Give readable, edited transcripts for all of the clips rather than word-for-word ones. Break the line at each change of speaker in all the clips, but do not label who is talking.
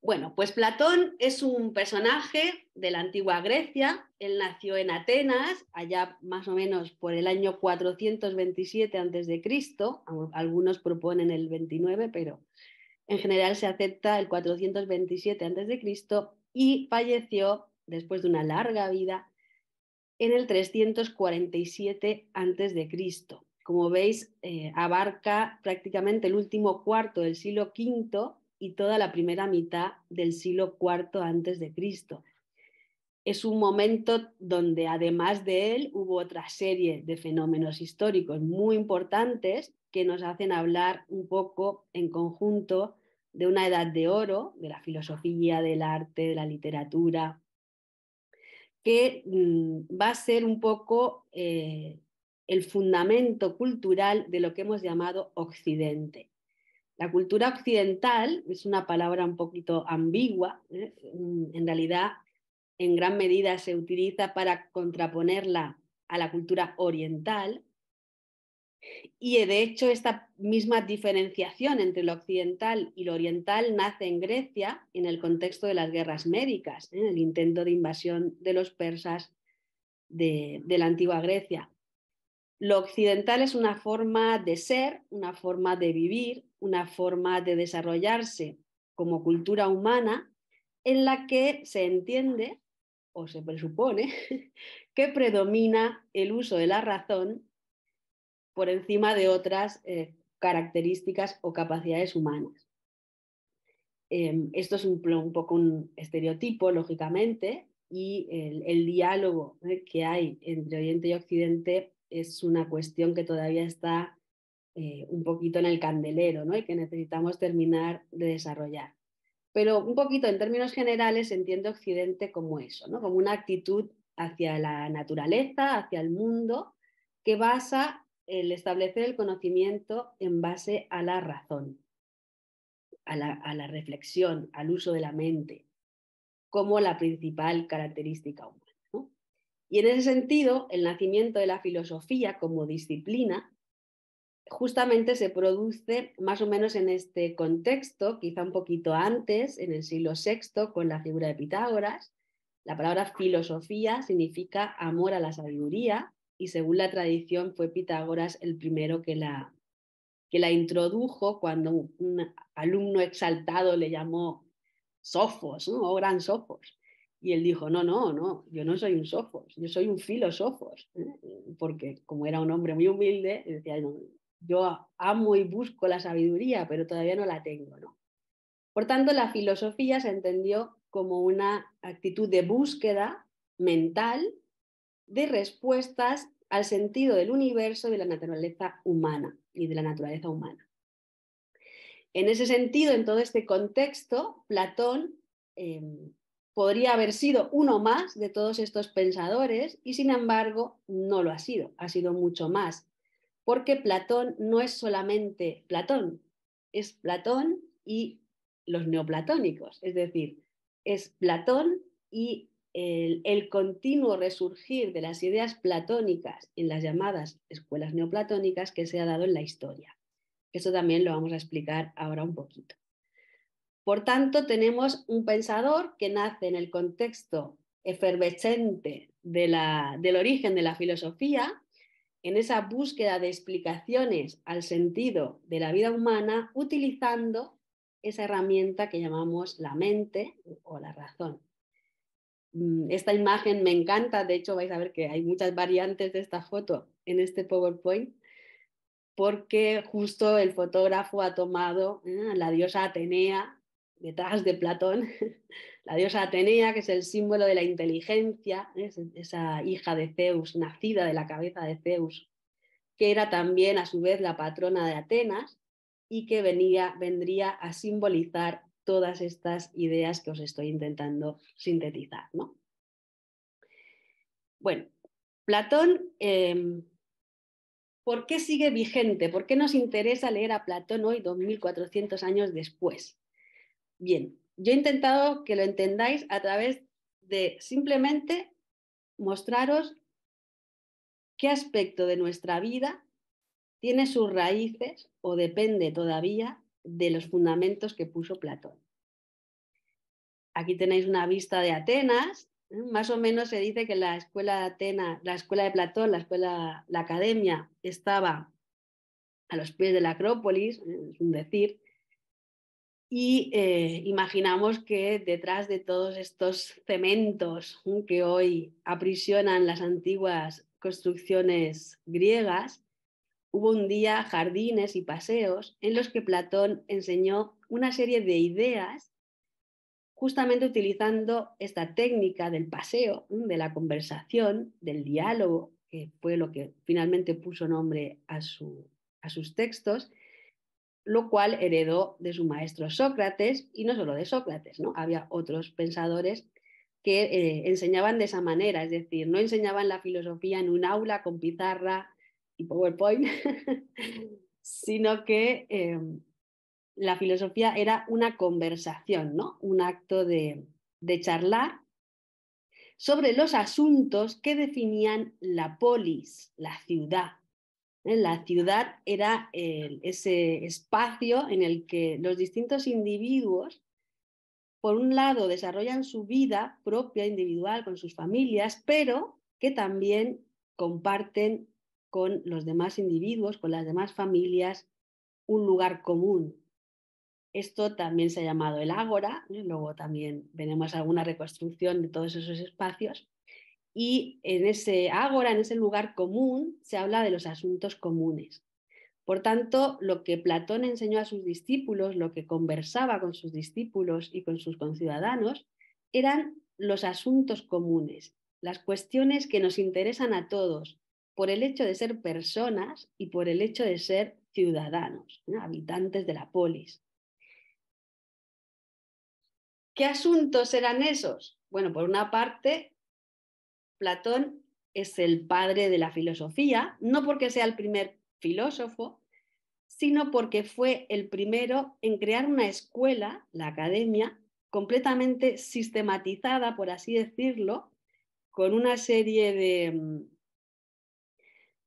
Bueno, pues Platón es un personaje de la antigua Grecia. Él nació en Atenas, allá más o menos por el año 427 a.C. Algunos proponen el 29, pero en general se acepta el 427 a.C. y falleció después de una larga vida en el 347 a.C. Como veis, abarca prácticamente el último cuarto del siglo V y toda la primera mitad del siglo IV antes de Cristo. Es un momento donde además de él hubo otra serie de fenómenos históricos muy importantes que nos hacen hablar un poco en conjunto de una edad de oro, de la filosofía, del arte, de la literatura, que va a ser un poco el fundamento cultural de lo que hemos llamado Occidente. La cultura occidental es una palabra un poquito ambigua, en realidad en gran medida se utiliza para contraponerla a la cultura oriental y de hecho esta misma diferenciación entre lo occidental y lo oriental nace en Grecia en el contexto de las guerras médicas, el intento de invasión de los persas de la antigua Grecia. Lo occidental es una forma de ser, una forma de vivir, una forma de desarrollarse como cultura humana en la que se entiende o se presupone que predomina el uso de la razón por encima de otras características o capacidades humanas. Esto es un poco un estereotipo, lógicamente, y el diálogo que hay entre Oriente y Occidente es una cuestión que todavía está un poquito en el candelero, ¿no? Y que necesitamos terminar de desarrollar. Pero un poquito en términos generales entiendo Occidente como eso, ¿no? Como una actitud hacia la naturaleza, hacia el mundo, que basa el establecer el conocimiento en base a la razón, a la reflexión, al uso de la mente, como la principal característica humana, ¿no? Y en ese sentido, el nacimiento de la filosofía como disciplina justamente se produce más o menos en este contexto, quizá un poquito antes, en el siglo VI, con la figura de Pitágoras. La palabra filosofía significa amor a la sabiduría y según la tradición fue Pitágoras el primero que la introdujo cuando un alumno exaltado le llamó sofos, ¿no? O gran sofos. Y él dijo, no, yo no soy un sofos, yo soy un filosofos, porque como era un hombre muy humilde, decía, no, yo amo y busco la sabiduría, pero todavía no la tengo, ¿no? Por tanto, la filosofía se entendió como una actitud de búsqueda mental de respuestas al sentido del universo y de la naturaleza humana y de la naturaleza humana. En ese sentido, en todo este contexto, Platón podría haber sido uno más de todos estos pensadores y sin embargo no lo ha sido mucho más, porque Platón no es solamente Platón, es Platón y los neoplatónicos, es decir, es Platón y el continuo resurgir de las ideas platónicas en las llamadas escuelas neoplatónicas que se ha dado en la historia. Eso también lo vamos a explicar ahora un poquito. Por tanto, tenemos un pensador que nace en el contexto efervescente del origen de la filosofía, en esa búsqueda de explicaciones al sentido de la vida humana, utilizando esa herramienta que llamamos la mente o la razón. Esta imagen me encanta, de hecho vais a ver que hay muchas variantes de esta foto en este PowerPoint, porque justo el fotógrafo ha tomado la diosa Atenea detrás de Platón, la diosa Atenea, que es el símbolo de la inteligencia, esa hija de Zeus, nacida de la cabeza de Zeus, que era también a su vez la patrona de Atenas y que vendría a simbolizar todas estas ideas que os estoy intentando sintetizar, ¿no? Bueno, Platón, ¿por qué sigue vigente? ¿Por qué nos interesa leer a Platón hoy, 2400 años después? Bien, yo he intentado que lo entendáis a través de simplemente mostraros qué aspecto de nuestra vida tiene sus raíces o depende todavía de los fundamentos que puso Platón. Aquí tenéis una vista de Atenas. Más o menos se dice que la escuela de Atenas, la escuela de Platón, la academia, estaba a los pies de la Acrópolis, es un decir, y imaginamos que detrás de todos estos cementos que hoy aprisionan las antiguas construcciones griegas, hubo un día jardines y paseos en los que Platón enseñó una serie de ideas justamente utilizando esta técnica del paseo, de la conversación, del diálogo, que fue lo que finalmente puso nombre a sus textos, lo cual heredó de su maestro Sócrates, y no solo de Sócrates, ¿no? Había otros pensadores que enseñaban de esa manera, es decir, no enseñaban la filosofía en un aula con pizarra y PowerPoint, sino que la filosofía era una conversación, ¿no? Un acto de charlar sobre los asuntos que definían la polis, la ciudad. La ciudad era ese espacio en el que los distintos individuos, por un lado, desarrollan su vida propia, individual, con sus familias, pero que también comparten con los demás individuos, con las demás familias, un lugar común. Esto también se ha llamado el ágora, luego también veremos alguna reconstrucción de todos esos espacios. Y en ese ágora, en ese lugar común, se habla de los asuntos comunes. Por tanto, lo que Platón enseñó a sus discípulos, lo que conversaba con sus discípulos y con sus conciudadanos, eran los asuntos comunes, las cuestiones que nos interesan a todos, por el hecho de ser personas y por el hecho de ser ciudadanos, ¿no? Habitantes de la polis. ¿Qué asuntos eran esos? Bueno, por una parte, Platón es el padre de la filosofía, no porque sea el primer filósofo, sino porque fue el primero en crear una escuela, la academia, completamente sistematizada, por así decirlo, con una serie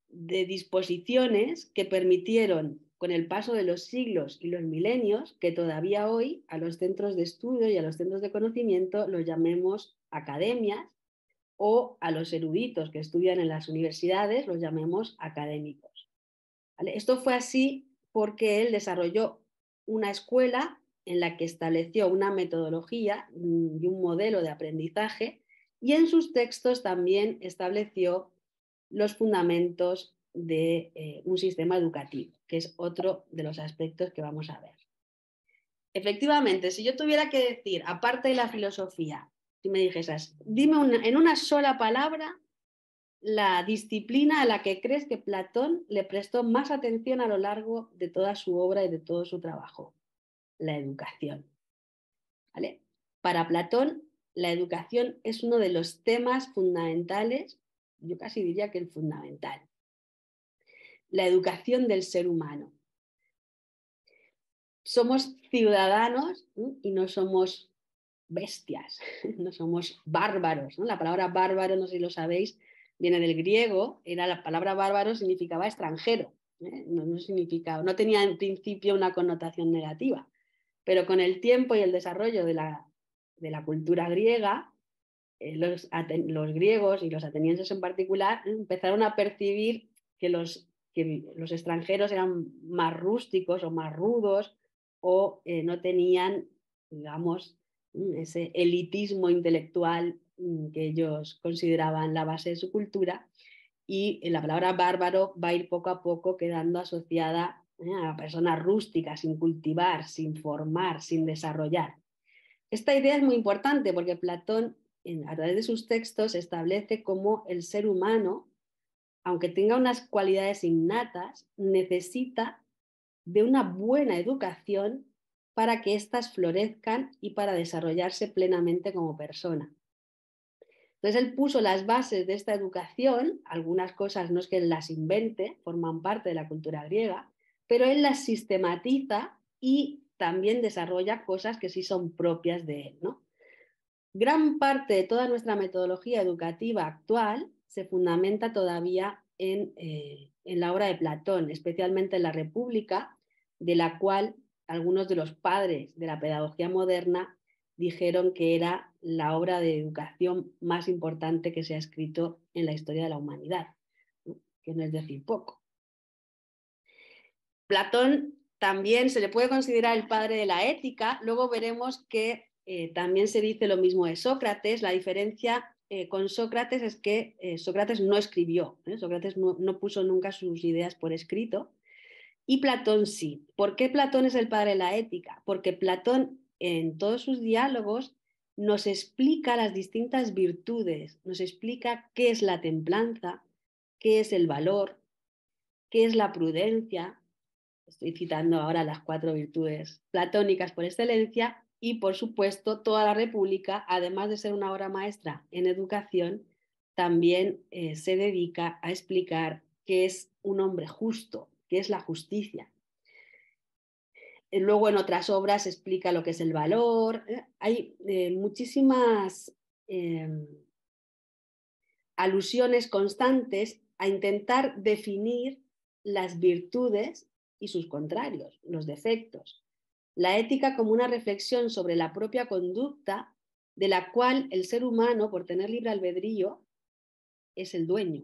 de disposiciones que permitieron, con el paso de los siglos y los milenios, que todavía hoy a los centros de estudio y a los centros de conocimiento los llamemos academias, o a los eruditos que estudian en las universidades los llamemos académicos. ¿Vale? Esto fue así porque él desarrolló una escuela en la que estableció una metodología y un modelo de aprendizaje, y en sus textos también estableció los fundamentos de un sistema educativo, que es otro de los aspectos que vamos a ver. Efectivamente, si yo tuviera que decir, aparte de la filosofía, si me dijeras, dime en una sola palabra la disciplina a la que crees que Platón le prestó más atención a lo largo de toda su obra y de todo su trabajo: la educación. ¿Vale? Para Platón, la educación es uno de los temas fundamentales, yo casi diría que el fundamental. La educación del ser humano. Somos ciudadanos y no somos bestias, no somos bárbaros, ¿no? La palabra bárbaro, no sé si lo sabéis, viene del griego, la palabra bárbaro significaba extranjero, no tenía en principio una connotación negativa, pero con el tiempo y el desarrollo de la cultura griega, los griegos y los atenienses en particular empezaron a percibir que los extranjeros eran más rústicos o más rudos, o no tenían, digamos, ese elitismo intelectual que ellos consideraban la base de su cultura, y la palabra bárbaro va a ir poco a poco quedando asociada a personas rústicas, sin cultivar, sin formar, sin desarrollar. Esta idea es muy importante porque Platón, a través de sus textos, establece cómo el ser humano, aunque tenga unas cualidades innatas, necesita de una buena educación para que éstas florezcan y para desarrollarse plenamente como persona. Entonces él puso las bases de esta educación, algunas cosas no es que él las invente, forman parte de la cultura griega, pero él las sistematiza y también desarrolla cosas que sí son propias de él, ¿no? Gran parte de toda nuestra metodología educativa actual se fundamenta todavía en la obra de Platón, especialmente en la República, de la cual algunos de los padres de la pedagogía moderna dijeron que era la obra de educación más importante que se ha escrito en la historia de la humanidad, ¿no? Que no es decir poco. Platón también se le puede considerar el padre de la ética. Luego veremos que también se dice lo mismo de Sócrates. La diferencia con Sócrates es que Sócrates no escribió, Sócrates no puso nunca sus ideas por escrito, y Platón sí. ¿Por qué Platón es el padre de la ética? Porque Platón en todos sus diálogos nos explica las distintas virtudes, nos explica qué es la templanza, qué es el valor, qué es la prudencia. Estoy citando ahora las 4 virtudes platónicas por excelencia, y por supuesto toda la República, además de ser una obra maestra en educación, también se dedica a explicar qué es un hombre justo, qué es la justicia. Luego en otras obras explica lo que es el valor. Hay muchísimas alusiones constantes a intentar definir las virtudes y sus contrarios, los defectos. La ética como una reflexión sobre la propia conducta, de la cual el ser humano, por tener libre albedrío, es el dueño.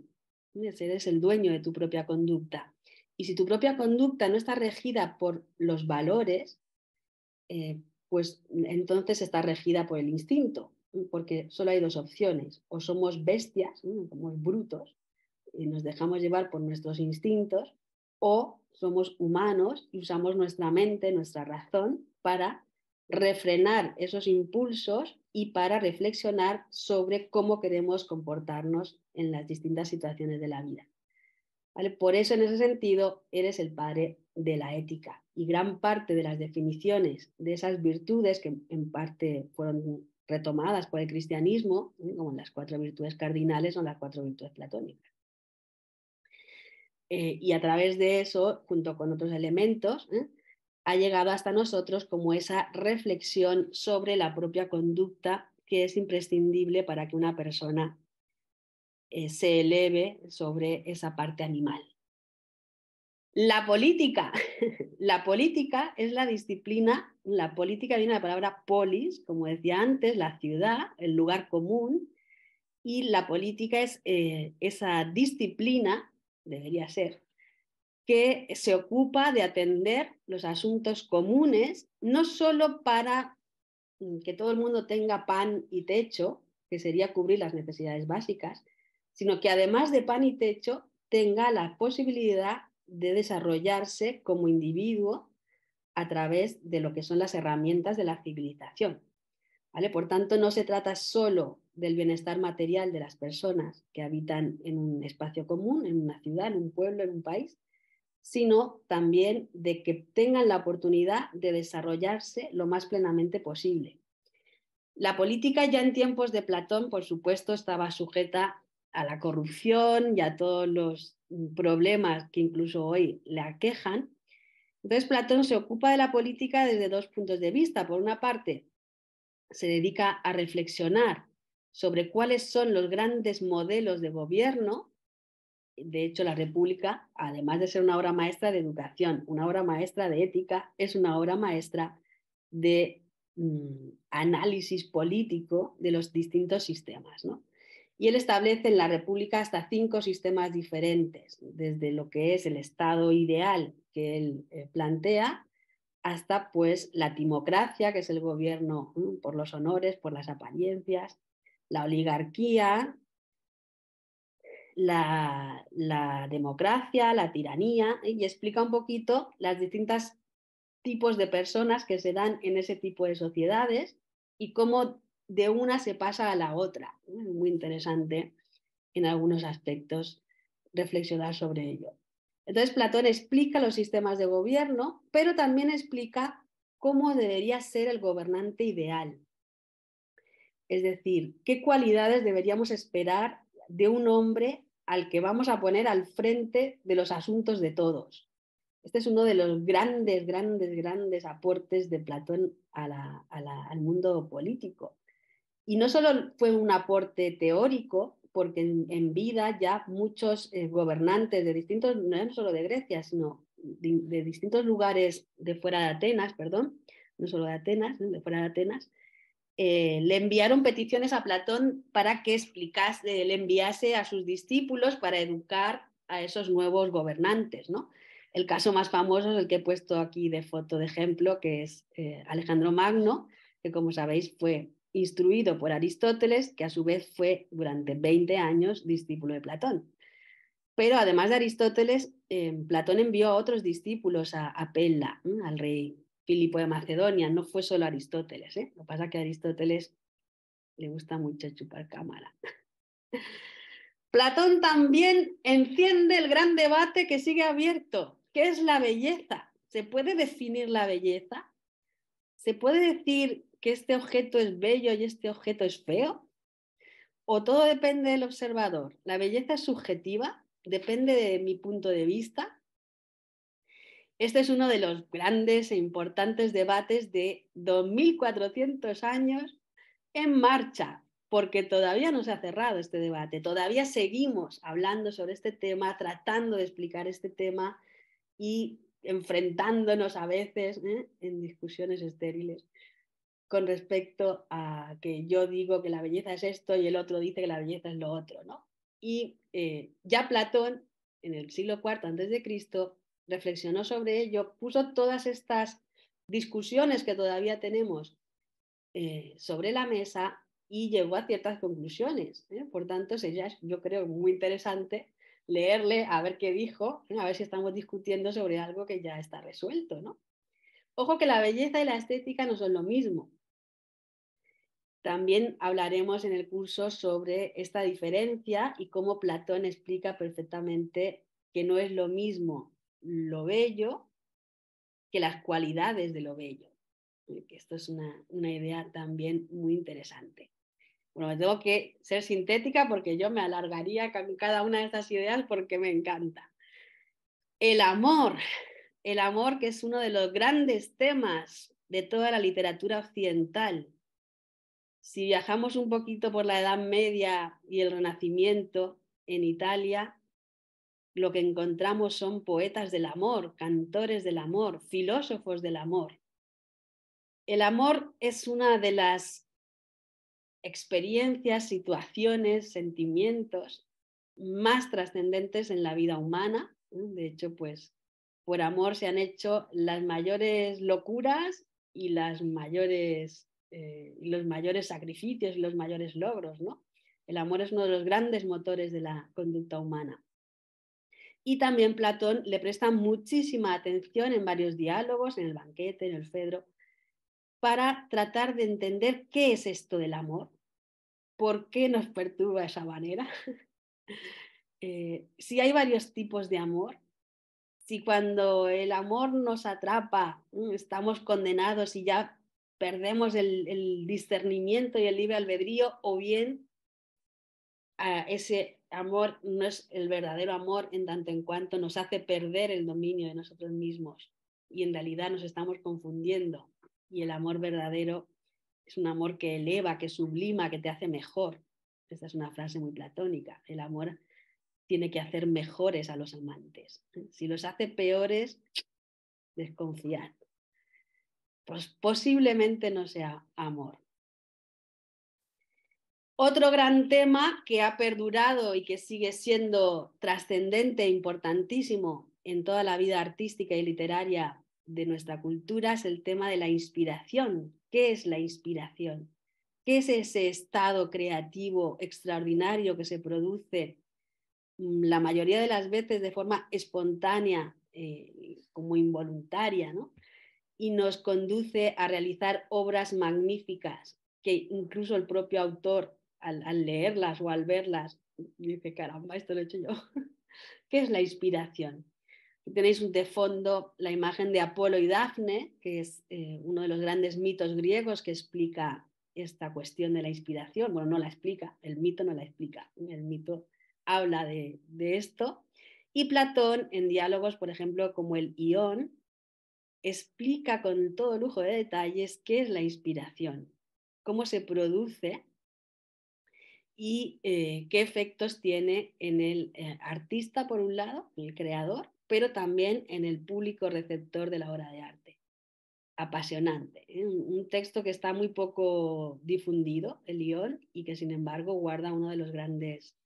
Eres el dueño de tu propia conducta. Y si tu propia conducta no está regida por los valores, pues entonces está regida por el instinto, porque solo hay 2 opciones: o somos bestias, somos brutos y nos dejamos llevar por nuestros instintos, o somos humanos y usamos nuestra mente, nuestra razón, para refrenar esos impulsos y para reflexionar sobre cómo queremos comportarnos en las distintas situaciones de la vida. ¿Vale? Por eso, en ese sentido, eres el padre de la ética. Y gran parte de las definiciones de esas virtudes, que en parte fueron retomadas por el cristianismo, como las 4 virtudes cardinales, son las 4 virtudes platónicas. Y a través de eso, junto con otros elementos, ha llegado hasta nosotros como esa reflexión sobre la propia conducta, que es imprescindible para que una persona se eleve sobre esa parte animal. La política. La política es la disciplina. La política viene de la palabra polis, como decía antes, la ciudad, el lugar común, y la política es esa disciplina, debería ser, que se ocupa de atender los asuntos comunes, no solo para que todo el mundo tenga pan y techo, que sería cubrir las necesidades básicas, sino que además de pan y techo tenga la posibilidad de desarrollarse como individuo a través de lo que son las herramientas de la civilización. ¿Vale? Por tanto, no se trata solo del bienestar material de las personas que habitan en un espacio común, en una ciudad, en un pueblo, en un país, sino también de que tengan la oportunidad de desarrollarse lo más plenamente posible. La política ya en tiempos de Platón, por supuesto, estaba sujeta a la corrupción y a todos los problemas que incluso hoy le aquejan. Entonces, Platón se ocupa de la política desde 2 puntos de vista. Por una parte, se dedica a reflexionar sobre cuáles son los grandes modelos de gobierno. De hecho, la República, además de ser una obra maestra de educación, una obra maestra de ética, es una obra maestra de análisis político de los distintos sistemas, ¿no? Y él establece en la República hasta 5 sistemas diferentes, desde lo que es el Estado ideal que él plantea, hasta pues la timocracia, que es el gobierno por los honores, por las apariencias, la oligarquía, la democracia, la tiranía, y explica un poquito las distintas tipos de personas que se dan en ese tipo de sociedades y cómo de una se pasa a la otra. Es muy interesante en algunos aspectos reflexionar sobre ello. Entonces, Platón explica los sistemas de gobierno, pero también explica cómo debería ser el gobernante ideal. Es decir, qué cualidades deberíamos esperar de un hombre al que vamos a poner al frente de los asuntos de todos. Este es uno de los grandes aportes de Platón al mundo político. Y no solo fue un aporte teórico, porque en vida ya muchos gobernantes de distintos, no solo de Grecia, sino de distintos lugares de fuera de Atenas, perdón, no solo de Atenas, de fuera de Atenas, le enviaron peticiones a Platón para que explicase, le enviase a sus discípulos para educar a esos nuevos gobernantes, ¿no? El caso más famoso es el que he puesto aquí de foto de ejemplo, que es Alejandro Magno, que como sabéis fue instruido por Aristóteles, que a su vez fue durante 20 años discípulo de Platón. Pero además de Aristóteles, Platón envió a otros discípulos a Pella, al rey Filipo de Macedonia. No fue solo Aristóteles. Lo que pasa es que a Aristóteles le gusta mucho chupar cámara. Platón también enciende el gran debate que sigue abierto. ¿Qué es la belleza? ¿Se puede definir la belleza? ¿Se puede decir que este objeto es bello y este objeto es feo? ¿O todo depende del observador? ¿La belleza es subjetiva? ¿Depende de mi punto de vista? Este es uno de los grandes e importantes debates de 2400 años en marcha, porque todavía no se ha cerrado este debate, todavía seguimos hablando sobre este tema, tratando de explicar este tema y enfrentándonos a veces en discusiones estériles con respecto a que yo digo que la belleza es esto y el otro dice que la belleza es lo otro, ¿no? Y ya Platón, en el siglo IV antes de Cristo, reflexionó sobre ello, puso todas estas discusiones que todavía tenemos sobre la mesa y llegó a ciertas conclusiones. Por tanto, sería, yo creo, muy interesante leerle a ver qué dijo, a ver si estamos discutiendo sobre algo que ya está resuelto, ¿no? Ojo que la belleza y la estética no son lo mismo. También hablaremos en el curso sobre esta diferencia y cómo Platón explica perfectamente que no es lo mismo lo bello que las cualidades de lo bello. Que esto es una idea también muy interesante. Bueno, me tengo que ser sintética porque yo me alargaría con cada una de estas ideas porque me encanta. El amor que es uno de los grandes temas de toda la literatura occidental. Si viajamos un poquito por la Edad Media y el Renacimiento en Italia, lo que encontramos son poetas del amor, cantores del amor, filósofos del amor. El amor es una de las experiencias, situaciones, sentimientos más trascendentes en la vida humana. De hecho, pues por amor se han hecho las mayores locuras y los mayores sacrificios y los mayores logros, ¿no? El amor es uno de los grandes motores de la conducta humana. Y también Platón le presta muchísima atención en varios diálogos, en el banquete, en el Fedro, para tratar de entender qué es esto del amor, por qué nos perturba de esa manera, si hay varios tipos de amor, si cuando el amor nos atrapa estamos condenados y ya perdemos el discernimiento y el libre albedrío, o bien ese amor no es el verdadero amor en tanto en cuanto nos hace perder el dominio de nosotros mismos y en realidad nos estamos confundiendo y el amor verdadero es un amor que eleva, que sublima, que te hace mejor. Esta es una frase muy platónica. El amor tiene que hacer mejores a los amantes. Si los hace peores, desconfiad. Pues posiblemente no sea amor. Otro gran tema que ha perdurado y que sigue siendo trascendente e importantísimo en toda la vida artística y literaria de nuestra cultura es el tema de la inspiración. ¿Qué es la inspiración? ¿Qué es ese estado creativo extraordinario que se produce la mayoría de las veces de forma espontánea, como involuntaria, ¿no? Y nos conduce a realizar obras magníficas que incluso el propio autor al leerlas o al verlas dice, caramba, esto lo he hecho yo. ¿Qué es la inspiración? Tenéis de fondo la imagen de Apolo y Dafne, que es uno de los grandes mitos griegos que explica esta cuestión de la inspiración. Bueno, no la explica, el mito no la explica, el mito habla de esto. Y Platón, en diálogos, por ejemplo, como el Ión, explica con todo lujo de detalles qué es la inspiración, cómo se produce y qué efectos tiene en el artista, por un lado, el creador, pero también en el público receptor de la obra de arte. apasionante, ¿eh? Un texto que está muy poco difundido, el Ion, y que sin embargo guarda uno de los grandes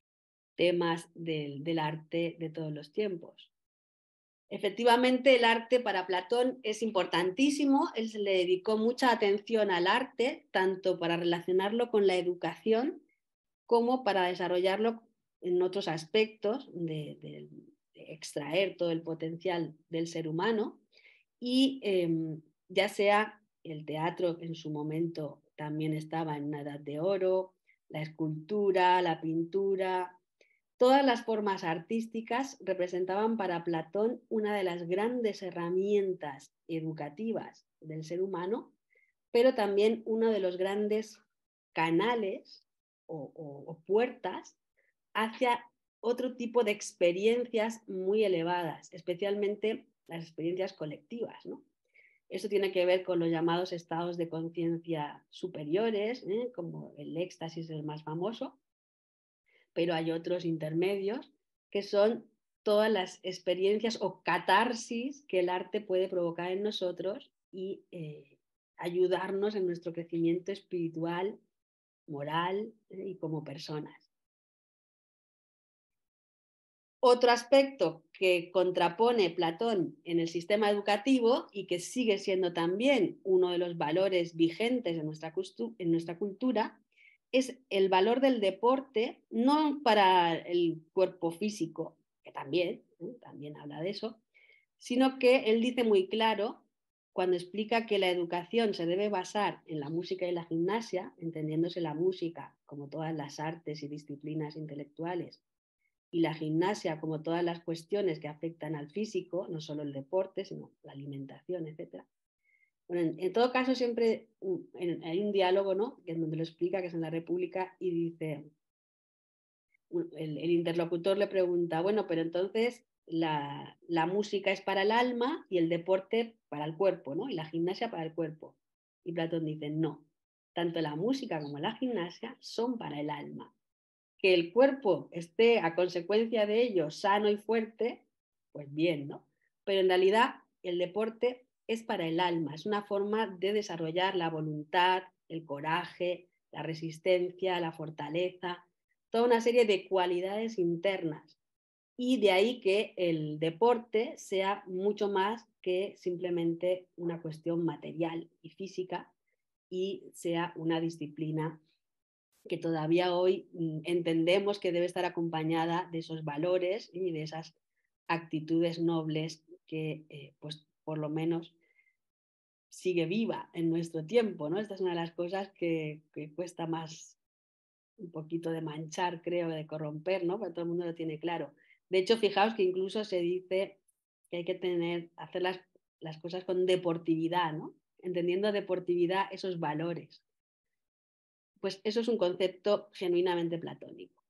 temas del arte de todos los tiempos. Efectivamente, el arte para Platón es importantísimo. Él se le dedicó mucha atención al arte, tanto para relacionarlo con la educación como para desarrollarlo en otros aspectos de extraer todo el potencial del ser humano. Y ya sea el teatro en su momento también estaba en una edad de oro, la escultura, la pintura, todas las formas artísticas representaban para Platón una de las grandes herramientas educativas del ser humano, pero también uno de los grandes canales o puertas hacia otro tipo de experiencias muy elevadas, especialmente las experiencias colectivas, ¿no? Eso tiene que ver con los llamados estados de conciencia superiores, como el éxtasis, el más famoso, pero hay otros intermedios que son todas las experiencias o catarsis que el arte puede provocar en nosotros y ayudarnos en nuestro crecimiento espiritual, moral y como personas. Otro aspecto que contrapone Platón en el sistema educativo y que sigue siendo también uno de los valores vigentes en nuestra cultura es el valor del deporte, no para el cuerpo físico, que también habla de eso, sino que él dice muy claro cuando explica que la educación se debe basar en la música y la gimnasia, entendiéndose la música como todas las artes y disciplinas intelectuales y la gimnasia como todas las cuestiones que afectan al físico, no solo el deporte, sino la alimentación, etc. Bueno, en todo caso, siempre hay un diálogo, ¿no?, en donde lo explica, que es en la República, y dice, el interlocutor le pregunta, bueno, pero entonces la música es para el alma y el deporte para el cuerpo, ¿no?, y la gimnasia para el cuerpo. Y Platón dice, no, tanto la música como la gimnasia son para el alma. Que el cuerpo esté a consecuencia de ello sano y fuerte, pues bien, ¿no? Pero en realidad el deporte es para el alma, es una forma de desarrollar la voluntad, el coraje, la resistencia, la fortaleza, toda una serie de cualidades internas. Y de ahí que el deporte sea mucho más que simplemente una cuestión material y física y sea una disciplina que todavía hoy entendemos que debe estar acompañada de esos valores y de esas actitudes nobles que, pues, por lo menos sigue viva en nuestro tiempo, ¿no? Esta es una de las cosas que cuesta más un poquito de manchar, creo, de corromper, ¿no? Porque todo el mundo lo tiene claro. De hecho, fijaos que incluso se dice que hay que hacer las cosas con deportividad, ¿no? Entendiendo deportividad esos valores. Pues eso es un concepto genuinamente platónico.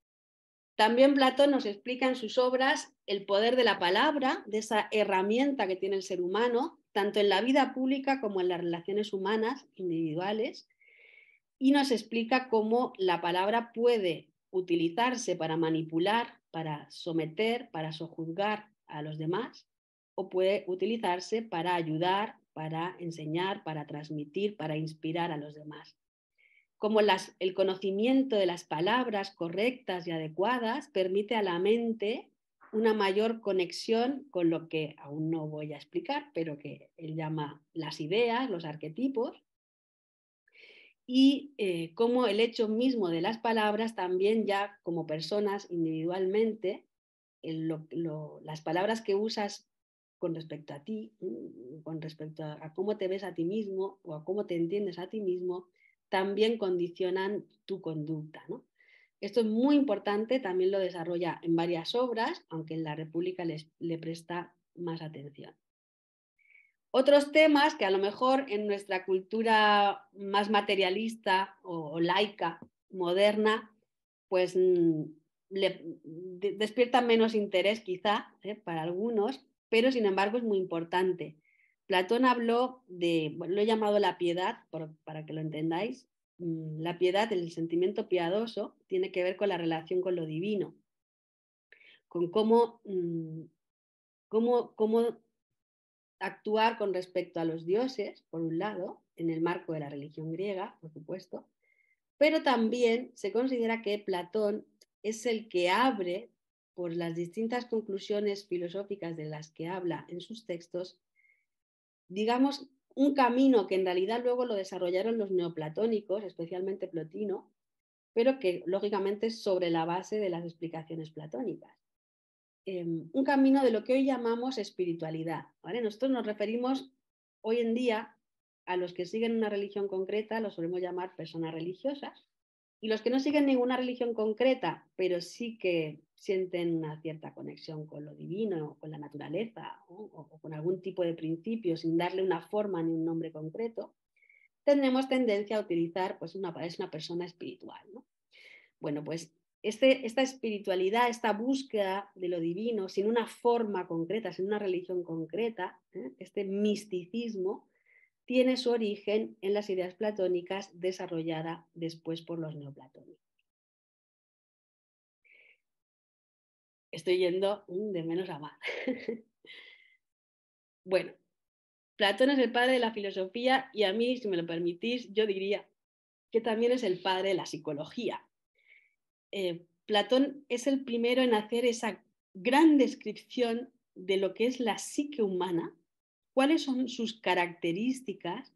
También Platón nos explica en sus obras el poder de la palabra, de esa herramienta que tiene el ser humano, tanto en la vida pública como en las relaciones humanas individuales, y nos explica cómo la palabra puede utilizarse para manipular, para someter, para sojuzgar a los demás, o puede utilizarse para ayudar, para enseñar, para transmitir, para inspirar a los demás. Como el conocimiento de las palabras correctas y adecuadas permite a la mente una mayor conexión con lo que aún no voy a explicar, pero que él llama las ideas, los arquetipos, y como el hecho mismo de las palabras también ya como personas individualmente, las palabras que usas con respecto a ti, con respecto a cómo te ves a ti mismo o a cómo te entiendes a ti mismo, también condicionan tu conducta, ¿no? Esto es muy importante, también lo desarrolla en varias obras, aunque en la República le presta más atención. Otros temas que a lo mejor en nuestra cultura más materialista o laica, moderna, pues despiertan menos interés quizá para algunos, pero sin embargo es muy importante. Platón habló de, bueno, lo he llamado la piedad, para que lo entendáis. La piedad, el sentimiento piadoso, tiene que ver con la relación con lo divino, con cómo actuar con respecto a los dioses, por un lado, en el marco de la religión griega, por supuesto, pero también se considera que Platón es el que abre, por las distintas conclusiones filosóficas de las que habla en sus textos, digamos, un camino que en realidad luego lo desarrollaron los neoplatónicos, especialmente Plotino, pero que lógicamente es sobre la base de las explicaciones platónicas. Un camino de lo que hoy llamamos espiritualidad. ¿Vale? Nosotros nos referimos hoy en día a los que siguen una religión concreta, los solemos llamar personas religiosas, y los que no siguen ninguna religión concreta, pero sí que sienten una cierta conexión con lo divino, con la naturaleza, ¿no? o con algún tipo de principio sin darle una forma ni un nombre concreto, tendremos tendencia a utilizar, pues es una persona espiritual, ¿no? Bueno, pues esta espiritualidad, esta búsqueda de lo divino, sin una forma concreta, sin una religión concreta, este misticismo, tiene su origen en las ideas platónicas desarrollada después por los neoplatónicos. Estoy yendo de menos a más. Bueno, Platón es el padre de la filosofía y a mí, si me lo permitís, yo diría que también es el padre de la psicología. Platón es el primero en hacer esa gran descripción de lo que es la psique humana, cuáles son sus características,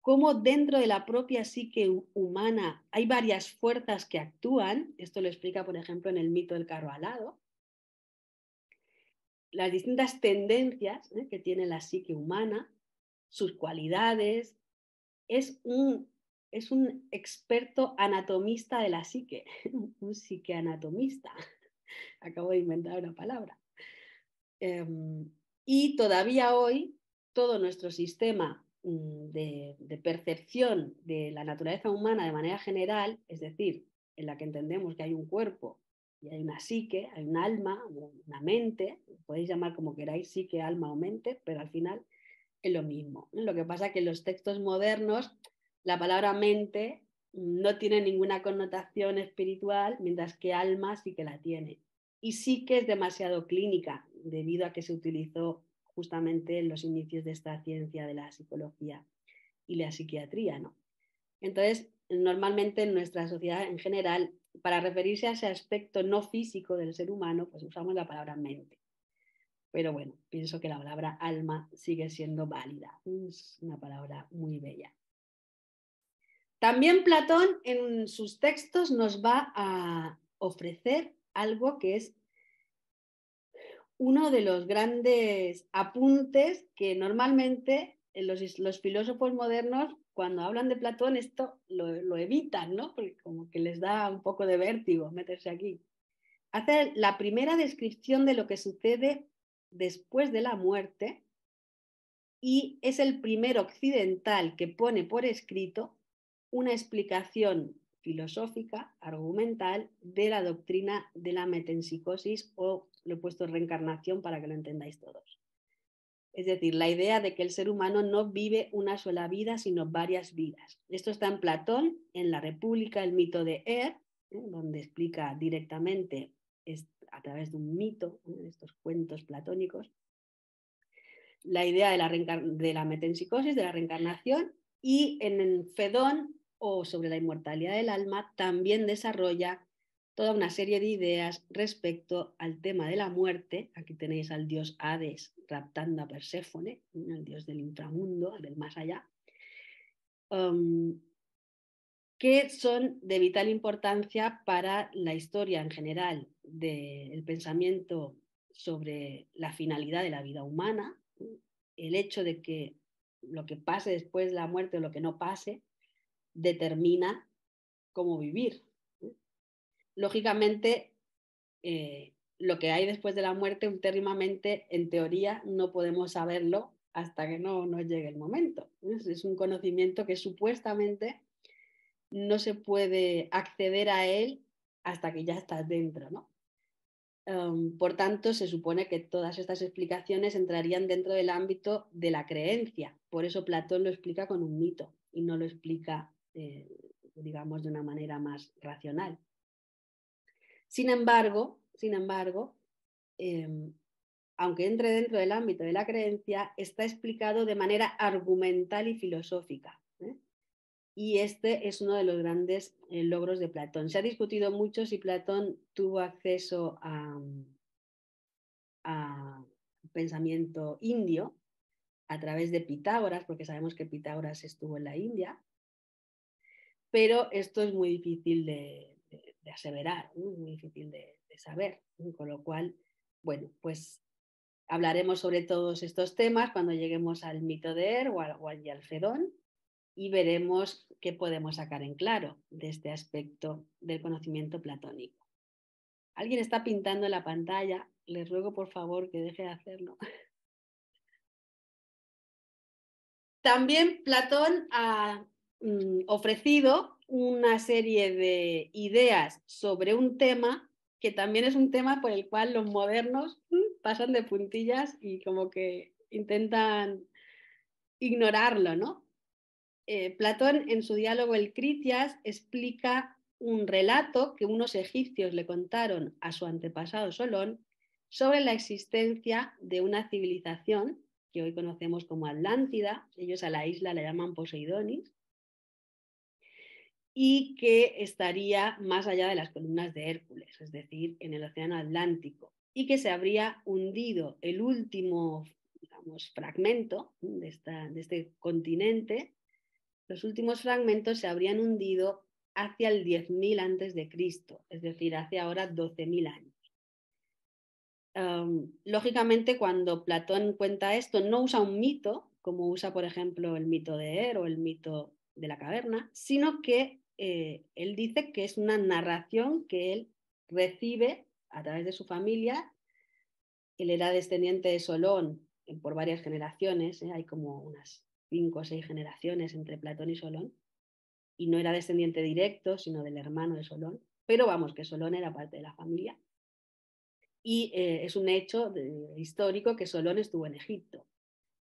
cómo dentro de la propia psique humana hay varias fuerzas que actúan, esto lo explica, por ejemplo, en el mito del carro alado, las distintas tendencias que tiene la psique humana, sus cualidades, es un, es un experto anatomista de la psique, un psiqueanatomista. Acabo de inventar una palabra. Y todavía hoy todo nuestro sistema de percepción de la naturaleza humana de manera general, es decir, en la que entendemos que hay un cuerpo y hay una psique, hay un alma, una mente, podéis llamar como queráis, psique, alma o mente, pero al final es lo mismo. Lo que pasa es que en los textos modernos la palabra mente no tiene ninguna connotación espiritual, mientras que alma sí que la tiene. Y sí que es demasiado clínica, debido a que se utilizó justamente en los inicios de esta ciencia de la psicología y la psiquiatría, ¿no? Entonces, normalmente en nuestra sociedad en general, para referirse a ese aspecto no físico del ser humano, pues usamos la palabra mente. Pero bueno, pienso que la palabra alma sigue siendo válida. Es una palabra muy bella. También Platón en sus textos nos va a ofrecer algo que es uno de los grandes apuntes que normalmente los filósofos modernos, cuando hablan de Platón, esto lo evitan, ¿no? Porque como que les da un poco de vértigo meterse aquí. Hace la primera descripción de lo que sucede después de la muerte y es el primer occidental que pone por escrito una explicación filosófica, argumental, de la doctrina de la metempsicosis, o lo he puesto reencarnación para que lo entendáis todos. Es decir, la idea de que el ser humano no vive una sola vida, sino varias vidas. Esto está en Platón, en La República, el mito de donde explica directamente, a través de un mito, de estos cuentos platónicos, la idea de la metempsicosis, de la reencarnación, y en el Fedón, o sobre la inmortalidad del alma, también desarrolla toda una serie de ideas respecto al tema de la muerte. Aquí tenéis al dios Hades raptando a Perséfone, el dios del inframundo, del más allá, que son de vital importancia para la historia en general del pensamiento sobre la finalidad de la vida humana, el hecho de que lo que pase después de la muerte o lo que no pase determina cómo vivir. Lógicamente, lo que hay después de la muerte, ultérrimamente, en teoría, no podemos saberlo hasta que no nos llegue el momento. Es un conocimiento que supuestamente no se puede acceder a él hasta que ya estás dentro, ¿no? Por tanto, se supone que todas estas explicaciones entrarían dentro del ámbito de la creencia. Por eso Platón lo explica con un mito y no lo explica, digamos, de una manera más racional. Sin embargo, aunque entre dentro del ámbito de la creencia, está explicado de manera argumental y filosófica. Y este es uno de los grandes logros de Platón. Se ha discutido mucho si Platón tuvo acceso a pensamiento indio a través de Pitágoras, porque sabemos que Pitágoras estuvo en la India, pero esto es muy difícil de aseverar, ¿no? Muy difícil de saber, ¿no? Con lo cual, bueno, pues hablaremos sobre todos estos temas cuando lleguemos al mito de Er o al Fedón y veremos qué podemos sacar en claro de este aspecto del conocimiento platónico. ¿Alguien está pintando en la pantalla? Les ruego por favor que deje de hacerlo. También Platón ha ofrecido una serie de ideas sobre un tema que también es un tema por el cual los modernos pasan de puntillas y como que intentan ignorarlo, ¿no? Platón en su diálogo El Critias explica un relato que unos egipcios le contaron a su antepasado Solón sobre la existencia de una civilización que hoy conocemos como Atlántida, ellos a la isla la llaman Poseidonis, y que estaría más allá de las columnas de Hércules, es decir, en el Océano Atlántico, y que se habría hundido el último, digamos, fragmento de este continente. Los últimos fragmentos se habrían hundido hacia el 10.000 antes de Cristo, es decir, hace ahora 12.000 años. Lógicamente, cuando Platón cuenta esto, no usa un mito, como usa, por ejemplo, el mito de Er o el mito de la caverna, sino que él dice que es una narración que él recibe a través de su familia. Él era descendiente de Solón por varias generaciones, hay como unas 5 o 6 generaciones entre Platón y Solón, y no era descendiente directo, sino del hermano de Solón, pero vamos, que Solón era parte de la familia. Y es un hecho histórico que Solón estuvo en Egipto.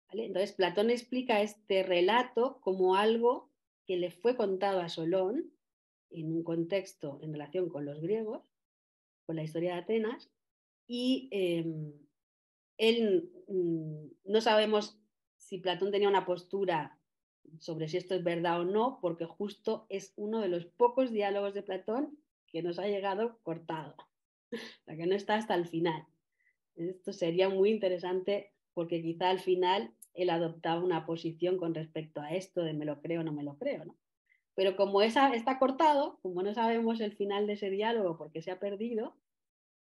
¿Vale? Entonces, Platón explica este relato como algo que le fue contado a Solón en un contexto en relación con los griegos, con la historia de Atenas, y él no sabemos si Platón tenía una postura sobre si esto es verdad o no, porque justo es uno de los pocos diálogos de Platón que nos ha llegado cortado, o sea, que no está hasta el final. Esto sería muy interesante porque quizá al final él adoptaba una posición con respecto a esto de me lo creo o no me lo creo, ¿no? Pero como esa está cortado, como no sabemos el final de ese diálogo porque se ha perdido,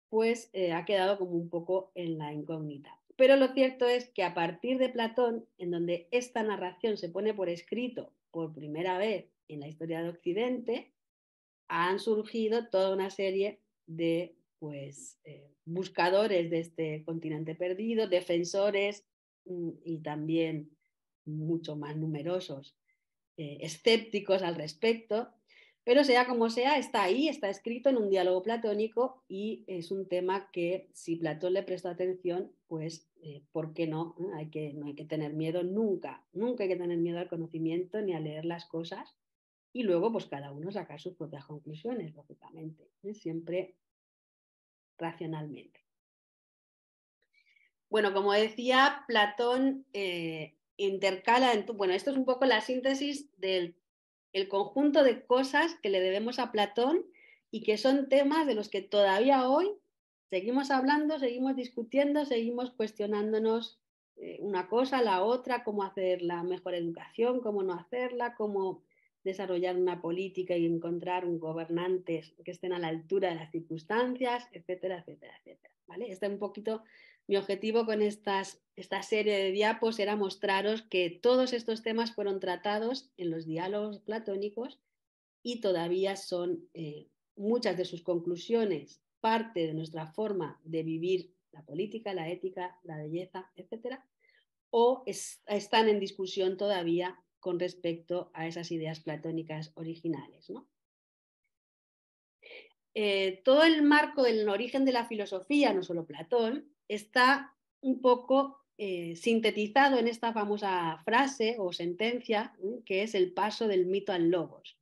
pues ha quedado como un poco en la incógnita. Pero lo cierto es que a partir de Platón, en donde esta narración se pone por escrito por primera vez en la historia de Occidente, han surgido toda una serie de pues, buscadores de este continente perdido, defensores y también mucho más numerosos, escépticos al respecto, pero sea como sea, está ahí, está escrito en un diálogo platónico y es un tema que si Platón le prestó atención, pues, ¿por qué no? No hay que tener miedo nunca, nunca hay que tener miedo al conocimiento ni a leer las cosas y luego pues cada uno sacar sus propias conclusiones, lógicamente, siempre racionalmente. Bueno, como decía, Platón intercala, bueno, esto es un poco la síntesis del el conjunto de cosas que le debemos a Platón y que son temas de los que todavía hoy seguimos hablando, seguimos discutiendo, seguimos cuestionándonos una cosa, la otra, cómo hacer la mejor educación, cómo no hacerla, cómo desarrollar una política y encontrar un gobernantes que estén a la altura de las circunstancias, etcétera, etcétera, etcétera. ¿Vale? Este es un poquito mi objetivo con esta serie de diapos, era mostraros que todos estos temas fueron tratados en los diálogos platónicos y todavía son muchas de sus conclusiones parte de nuestra forma de vivir la política, la ética, la belleza, etcétera, o están en discusión todavía con respecto a esas ideas platónicas originales, ¿no? Todo el marco del origen de la filosofía, no solo Platón, está un poco sintetizado en esta famosa frase o sentencia que es el paso del mito al logos.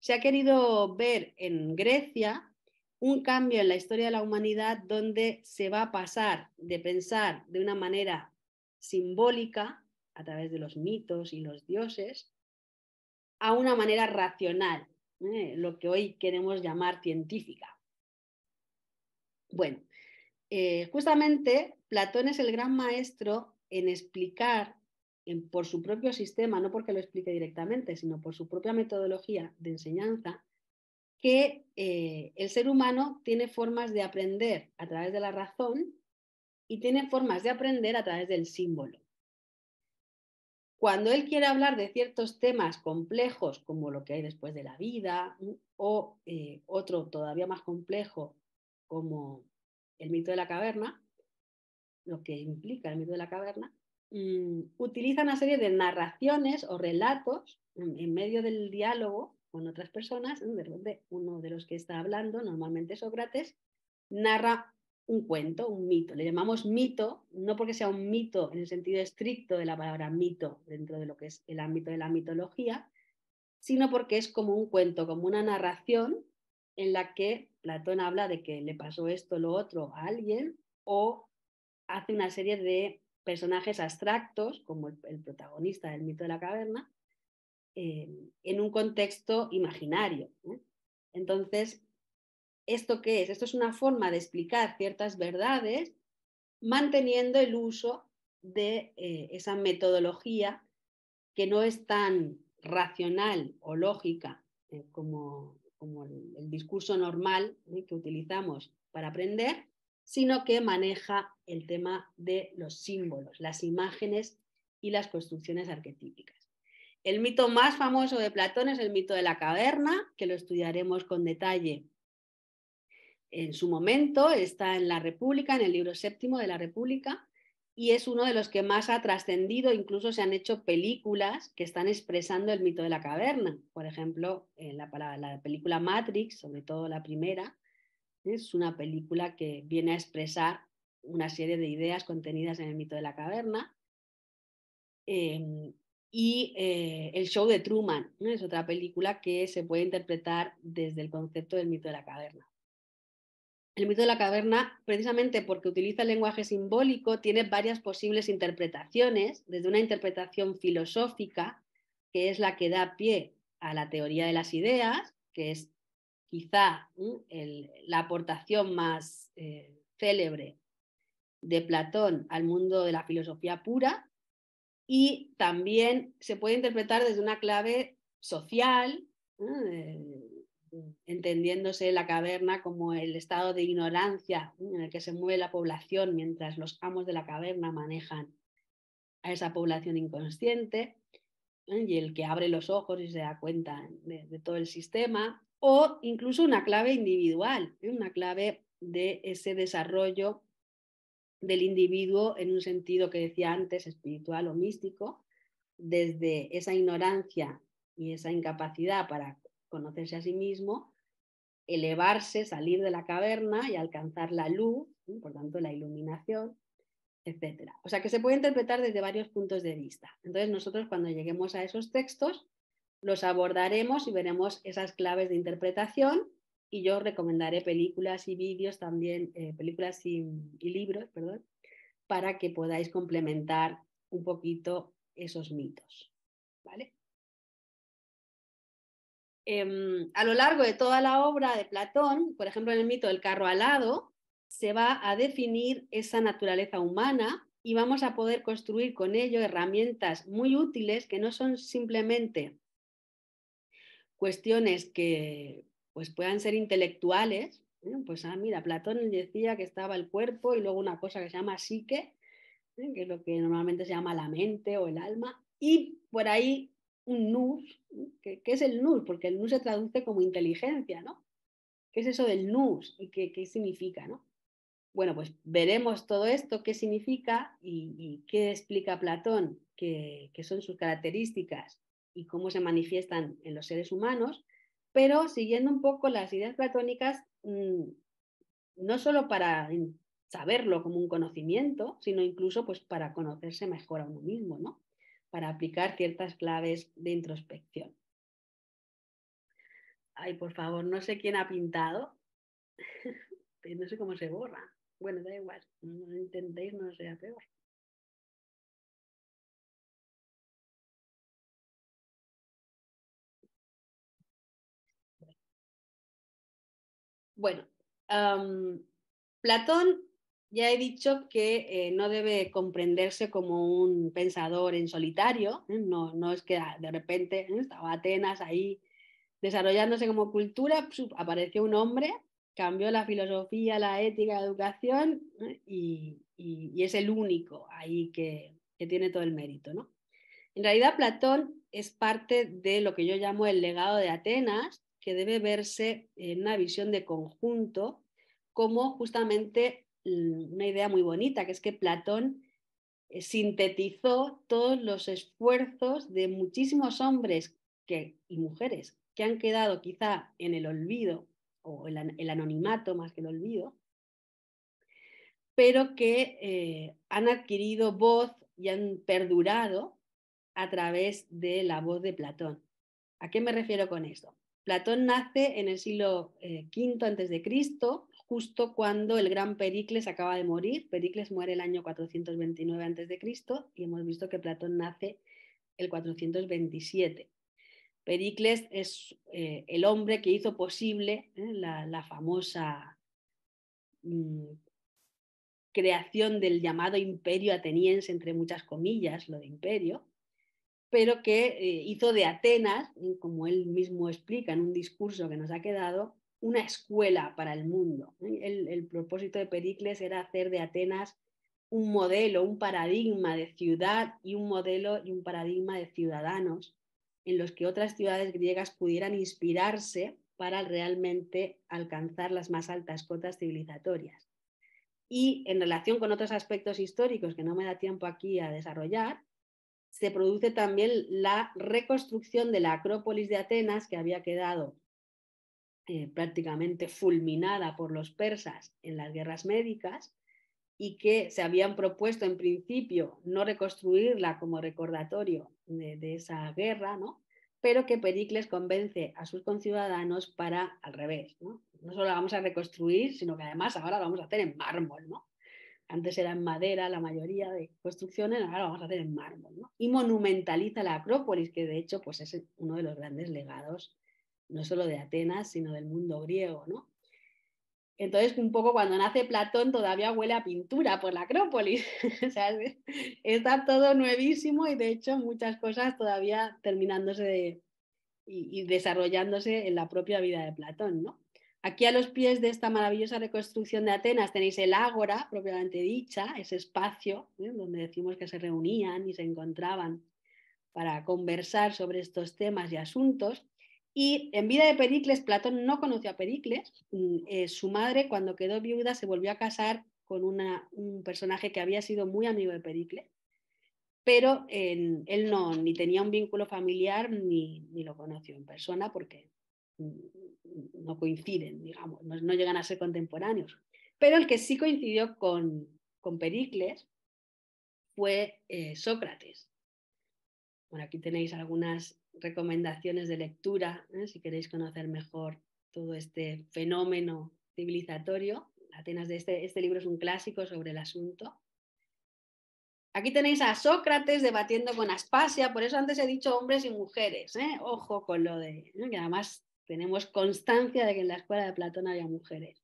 Se ha querido ver en Grecia un cambio en la historia de la humanidad donde se va a pasar de pensar de una manera simbólica, a través de los mitos y los dioses, a una manera racional, lo que hoy queremos llamar científica. Bueno, justamente Platón es el gran maestro en explicar por su propio sistema, no porque lo explique directamente, sino por su propia metodología de enseñanza, que el ser humano tiene formas de aprender a través de la razón y tiene formas de aprender a través del símbolo. Cuando él quiere hablar de ciertos temas complejos, como lo que hay después de la vida, o otro todavía más complejo, como el mito de la caverna, lo que implica el mito de la caverna, utiliza una serie de narraciones o relatos en medio del diálogo con otras personas. De repente, uno de los que está hablando, normalmente Sócrates, narra un cuento, un mito. Le llamamos mito, no porque sea un mito en el sentido estricto de la palabra mito dentro de lo que es el ámbito de la mitología, sino porque es como un cuento, como una narración en la que Platón habla de que le pasó esto, lo otro a alguien, o hace una serie de personajes abstractos, como el protagonista del mito de la caverna, en un contexto imaginario. Entonces, ¿esto qué es? Esto es una forma de explicar ciertas verdades manteniendo el uso de esa metodología que no es tan racional o lógica como el discurso normal que utilizamos para aprender, sino que maneja el tema de los símbolos, las imágenes y las construcciones arquetípicas. El mito más famoso de Platón es el mito de la caverna, que lo estudiaremos con detalle en su momento, está en la República, en el libro séptimo de la República, y es uno de los que más ha trascendido. Incluso se han hecho películas que están expresando el mito de la caverna. Por ejemplo, la película Matrix, sobre todo la primera, es una película que viene a expresar una serie de ideas contenidas en el mito de la caverna. El show de Truman, ¿no? Es otra película que se puede interpretar desde el concepto del mito de la caverna. El mito de la caverna, precisamente porque utiliza el lenguaje simbólico, tiene varias posibles interpretaciones, desde una interpretación filosófica, que es la que da pie a la teoría de las ideas, que es quizá la aportación más célebre de Platón al mundo de la filosofía pura, y también se puede interpretar desde una clave social, entendiéndose la caverna como el estado de ignorancia en el que se mueve la población mientras los amos de la caverna manejan a esa población inconsciente, y el que abre los ojos y se da cuenta de todo el sistema, o incluso una clave individual, una clave de ese desarrollo del individuo en un sentido que decía antes, espiritual o místico, desde esa ignorancia y esa incapacidad para conocerse a sí mismo, elevarse, salir de la caverna y alcanzar la luz, por tanto la iluminación, etcétera. O sea que se puede interpretar desde varios puntos de vista. Entonces nosotros cuando lleguemos a esos textos los abordaremos y veremos esas claves de interpretación, y yo recomendaré películas y vídeos también, películas y libros, perdón, para que podáis complementar un poquito esos mitos. ¿Vale? A lo largo de toda la obra de Platón, por ejemplo en el mito del carro alado, se va a definir esa naturaleza humana y vamos a poder construir con ello herramientas muy útiles que no son simplemente cuestiones que pues, puedan ser intelectuales. Pues mira, Platón decía que estaba el cuerpo y luego una cosa que se llama psique, que es lo que normalmente se llama la mente o el alma, y por ahí un nous. ¿Qué es el nous? Porque el nous se traduce como inteligencia, ¿no? ¿Qué es eso del nous y qué significa, ¿no? Bueno, pues veremos todo esto, qué significa y qué explica Platón, que son sus características y cómo se manifiestan en los seres humanos, pero siguiendo un poco las ideas platónicas, no solo para saberlo como un conocimiento, sino incluso pues para conocerse mejor a uno mismo, ¿no? Para aplicar ciertas claves de introspección. Ay, por favor, no sé quién ha pintado. No sé cómo se borra. Bueno, da igual, no lo intentéis, no sea peor. Bueno, Platón ya he dicho que no debe comprenderse como un pensador en solitario, no, no es que de repente estaba Atenas ahí desarrollándose como cultura, apareció un hombre, cambió la filosofía, la ética, la educación y es el único ahí que tiene todo el mérito, ¿no? En realidad, Platón es parte de lo que yo llamo el legado de Atenas, que debe verse en una visión de conjunto como justamente una idea muy bonita, que es que Platón sintetizó todos los esfuerzos de muchísimos hombres y mujeres que han quedado quizá en el olvido o el anonimato más que el olvido, pero que han adquirido voz y han perdurado a través de la voz de Platón. ¿A qué me refiero con esto? Platón nace en el siglo V a.C., justo cuando el gran Pericles acaba de morir. Pericles muere el año 429 a.C. y hemos visto que Platón nace el 427. Pericles es el hombre que hizo posible la famosa creación del llamado imperio ateniense, entre muchas comillas, lo de imperio, pero que hizo de Atenas, como él mismo explica en un discurso que nos ha quedado, una escuela para el mundo. El propósito de Pericles era hacer de Atenas un modelo, un paradigma de ciudad y un modelo y un paradigma de ciudadanos en los que otras ciudades griegas pudieran inspirarse para realmente alcanzar las más altas cotas civilizatorias. Y en relación con otros aspectos históricos que no me da tiempo aquí a desarrollar, se produce también la reconstrucción de la Acrópolis de Atenas, que había quedado prácticamente fulminada por los persas en las guerras médicas y que se habían propuesto en principio no reconstruirla como recordatorio de esa guerra, ¿no? Pero que Pericles convence a sus conciudadanos para al revés, ¿no? No solo la vamos a reconstruir, sino que además ahora la vamos a hacer en mármol, ¿no? Antes era en madera la mayoría de construcciones, ahora lo vamos a hacer en mármol, ¿no? Y monumentaliza la Acrópolis, que de hecho pues, es uno de los grandes legados, no solo de Atenas, sino del mundo griego, ¿no? Entonces, un poco cuando nace Platón todavía huele a pintura por la Acrópolis. O sea, está todo nuevísimo y de hecho muchas cosas todavía terminándose y desarrollándose en la propia vida de Platón, ¿no? Aquí a los pies de esta maravillosa reconstrucción de Atenas tenéis el ágora, propiamente dicha, ese espacio donde decimos que se reunían y se encontraban para conversar sobre estos temas y asuntos. Y en vida de Pericles, Platón no conoció a Pericles. Su madre, cuando quedó viuda, se volvió a casar con un personaje que había sido muy amigo de Pericles, pero él no, ni tenía un vínculo familiar ni lo conoció en persona porque no coinciden, digamos, no llegan a ser contemporáneos. Pero el que sí coincidió con Pericles fue Sócrates. Bueno, aquí tenéis algunas recomendaciones de lectura, si queréis conocer mejor todo este fenómeno civilizatorio. Atenas de este libro es un clásico sobre el asunto. Aquí tenéis a Sócrates debatiendo con Aspasia, por eso antes he dicho hombres y mujeres, ojo con lo de, que además tenemos constancia de que en la escuela de Platón había mujeres.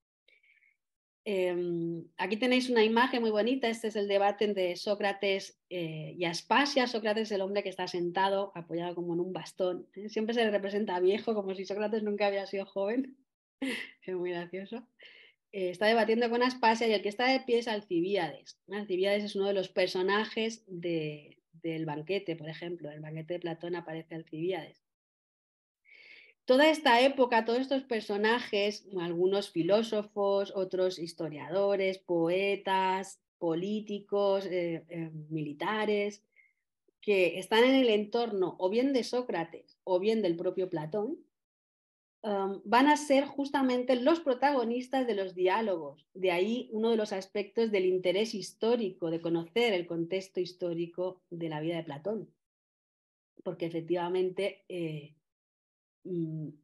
Aquí tenéis una imagen muy bonita, este es el debate entre Sócrates y Aspasia. Sócrates es el hombre que está sentado, apoyado como en un bastón. Siempre se le representa viejo, como si Sócrates nunca había sido joven. Es muy gracioso. Está debatiendo con Aspasia y el que está de pie es Alcibíades. Alcibíades es uno de los personajes del banquete, por ejemplo. En el banquete de Platón aparece Alcibíades. Toda esta época, todos estos personajes, algunos filósofos, otros historiadores, poetas, políticos, militares, que están en el entorno o bien de Sócrates o bien del propio Platón, van a ser justamente los protagonistas de los diálogos. De ahí uno de los aspectos del interés histórico, de conocer el contexto histórico de la vida de Platón. Porque efectivamente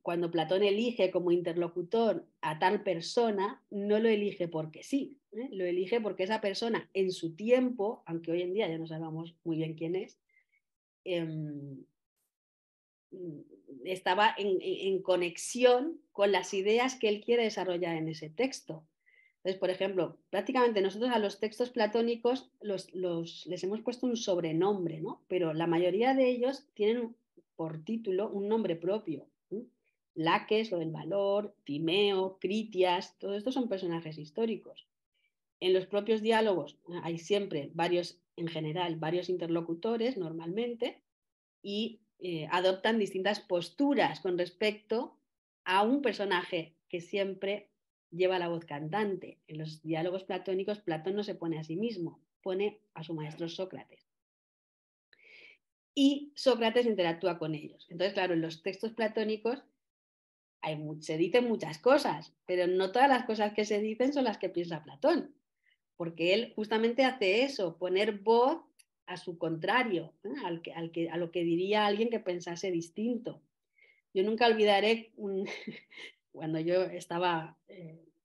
cuando Platón elige como interlocutor a tal persona, no lo elige porque sí, lo elige porque esa persona en su tiempo, aunque hoy en día ya no sabemos muy bien quién es, estaba en conexión con las ideas que él quiere desarrollar en ese texto. Entonces, por ejemplo, prácticamente nosotros a los textos platónicos les hemos puesto un sobrenombre, ¿no? Pero la mayoría de ellos tienen por título un nombre propio. Laques, o del valor, Timeo, Critias, todos estos son personajes históricos. En los propios diálogos hay siempre varios, en general, varios interlocutores normalmente, y adoptan distintas posturas con respecto a un personaje que siempre lleva la voz cantante. En los diálogos platónicos, Platón no se pone a sí mismo, pone a su maestro Sócrates. Y Sócrates interactúa con ellos. Entonces, claro, en los textos platónicos se dicen muchas cosas, pero no todas las cosas que se dicen son las que piensa Platón, porque él justamente hace eso, poner voz a su contrario, a lo que diría alguien que pensase distinto. Yo nunca olvidaré cuando yo estaba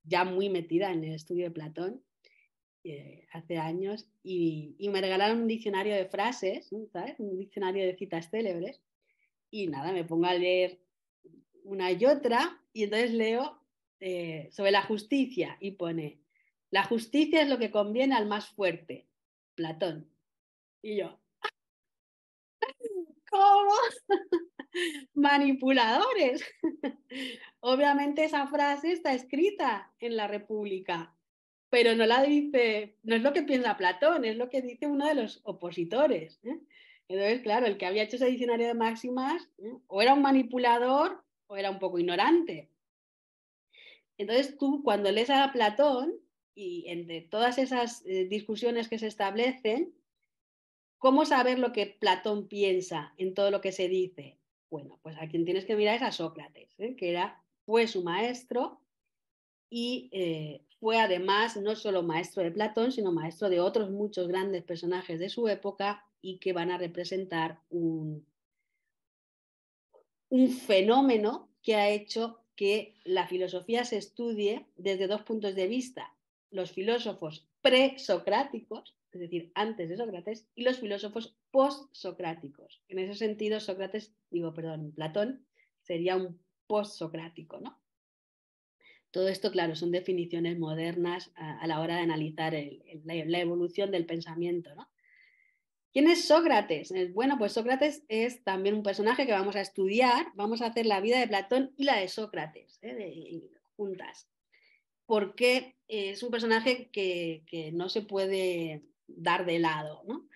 ya muy metida en el estudio de Platón, hace años, y me regalaron un diccionario de frases, ¿sabes? Un diccionario de citas célebres, y nada, me pongo a leer una y otra, y entonces leo sobre la justicia, y pone, la justicia es lo que conviene al más fuerte, Platón. Y yo, ¿cómo? Manipuladores. Obviamente esa frase está escrita en la República, pero no la dice, no es lo que piensa Platón, es lo que dice uno de los opositores. Entonces, claro, el que había hecho ese diccionario de máximas o era un manipulador o era un poco ignorante. Entonces tú cuando lees a Platón y entre todas esas discusiones que se establecen, ¿cómo saber lo que Platón piensa en todo lo que se dice? Bueno, pues a quien tienes que mirar es a Sócrates, que fue su maestro y fue además no solo maestro de Platón, sino maestro de otros muchos grandes personajes de su época y que van a representar un fenómeno que ha hecho que la filosofía se estudie desde dos puntos de vista. Los filósofos presocráticos, es decir, antes de Sócrates, y los filósofos postsocráticos. En ese sentido, Platón sería un postsocrático, ¿no? Todo esto, claro, son definiciones modernas a la hora de analizar la evolución del pensamiento, ¿no? ¿Quién es Sócrates? Bueno, pues Sócrates es también un personaje que vamos a estudiar. Vamos a hacer la vida de Platón y la de Sócrates juntas, porque es un personaje que no se puede dar de lado, ¿no?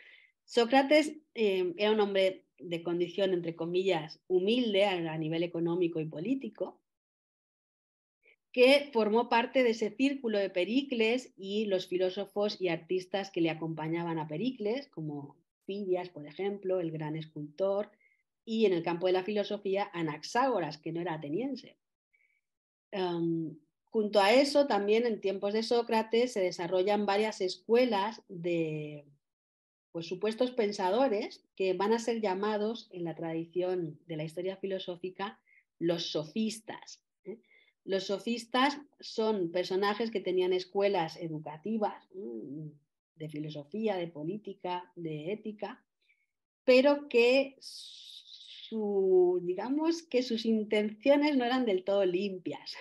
Sócrates era un hombre de condición, entre comillas, humilde a nivel económico y político, que formó parte de ese círculo de Pericles y los filósofos y artistas que le acompañaban a Pericles, como Fidias, por ejemplo, el gran escultor, y en el campo de la filosofía, Anaxágoras, que no era ateniense. Junto a eso, también en tiempos de Sócrates se desarrollan varias escuelas de pues, supuestos pensadores que van a ser llamados en la tradición de la historia filosófica los sofistas. Los sofistas son personajes que tenían escuelas educativas de filosofía, de política, de ética, pero que digamos que sus intenciones no eran del todo limpias.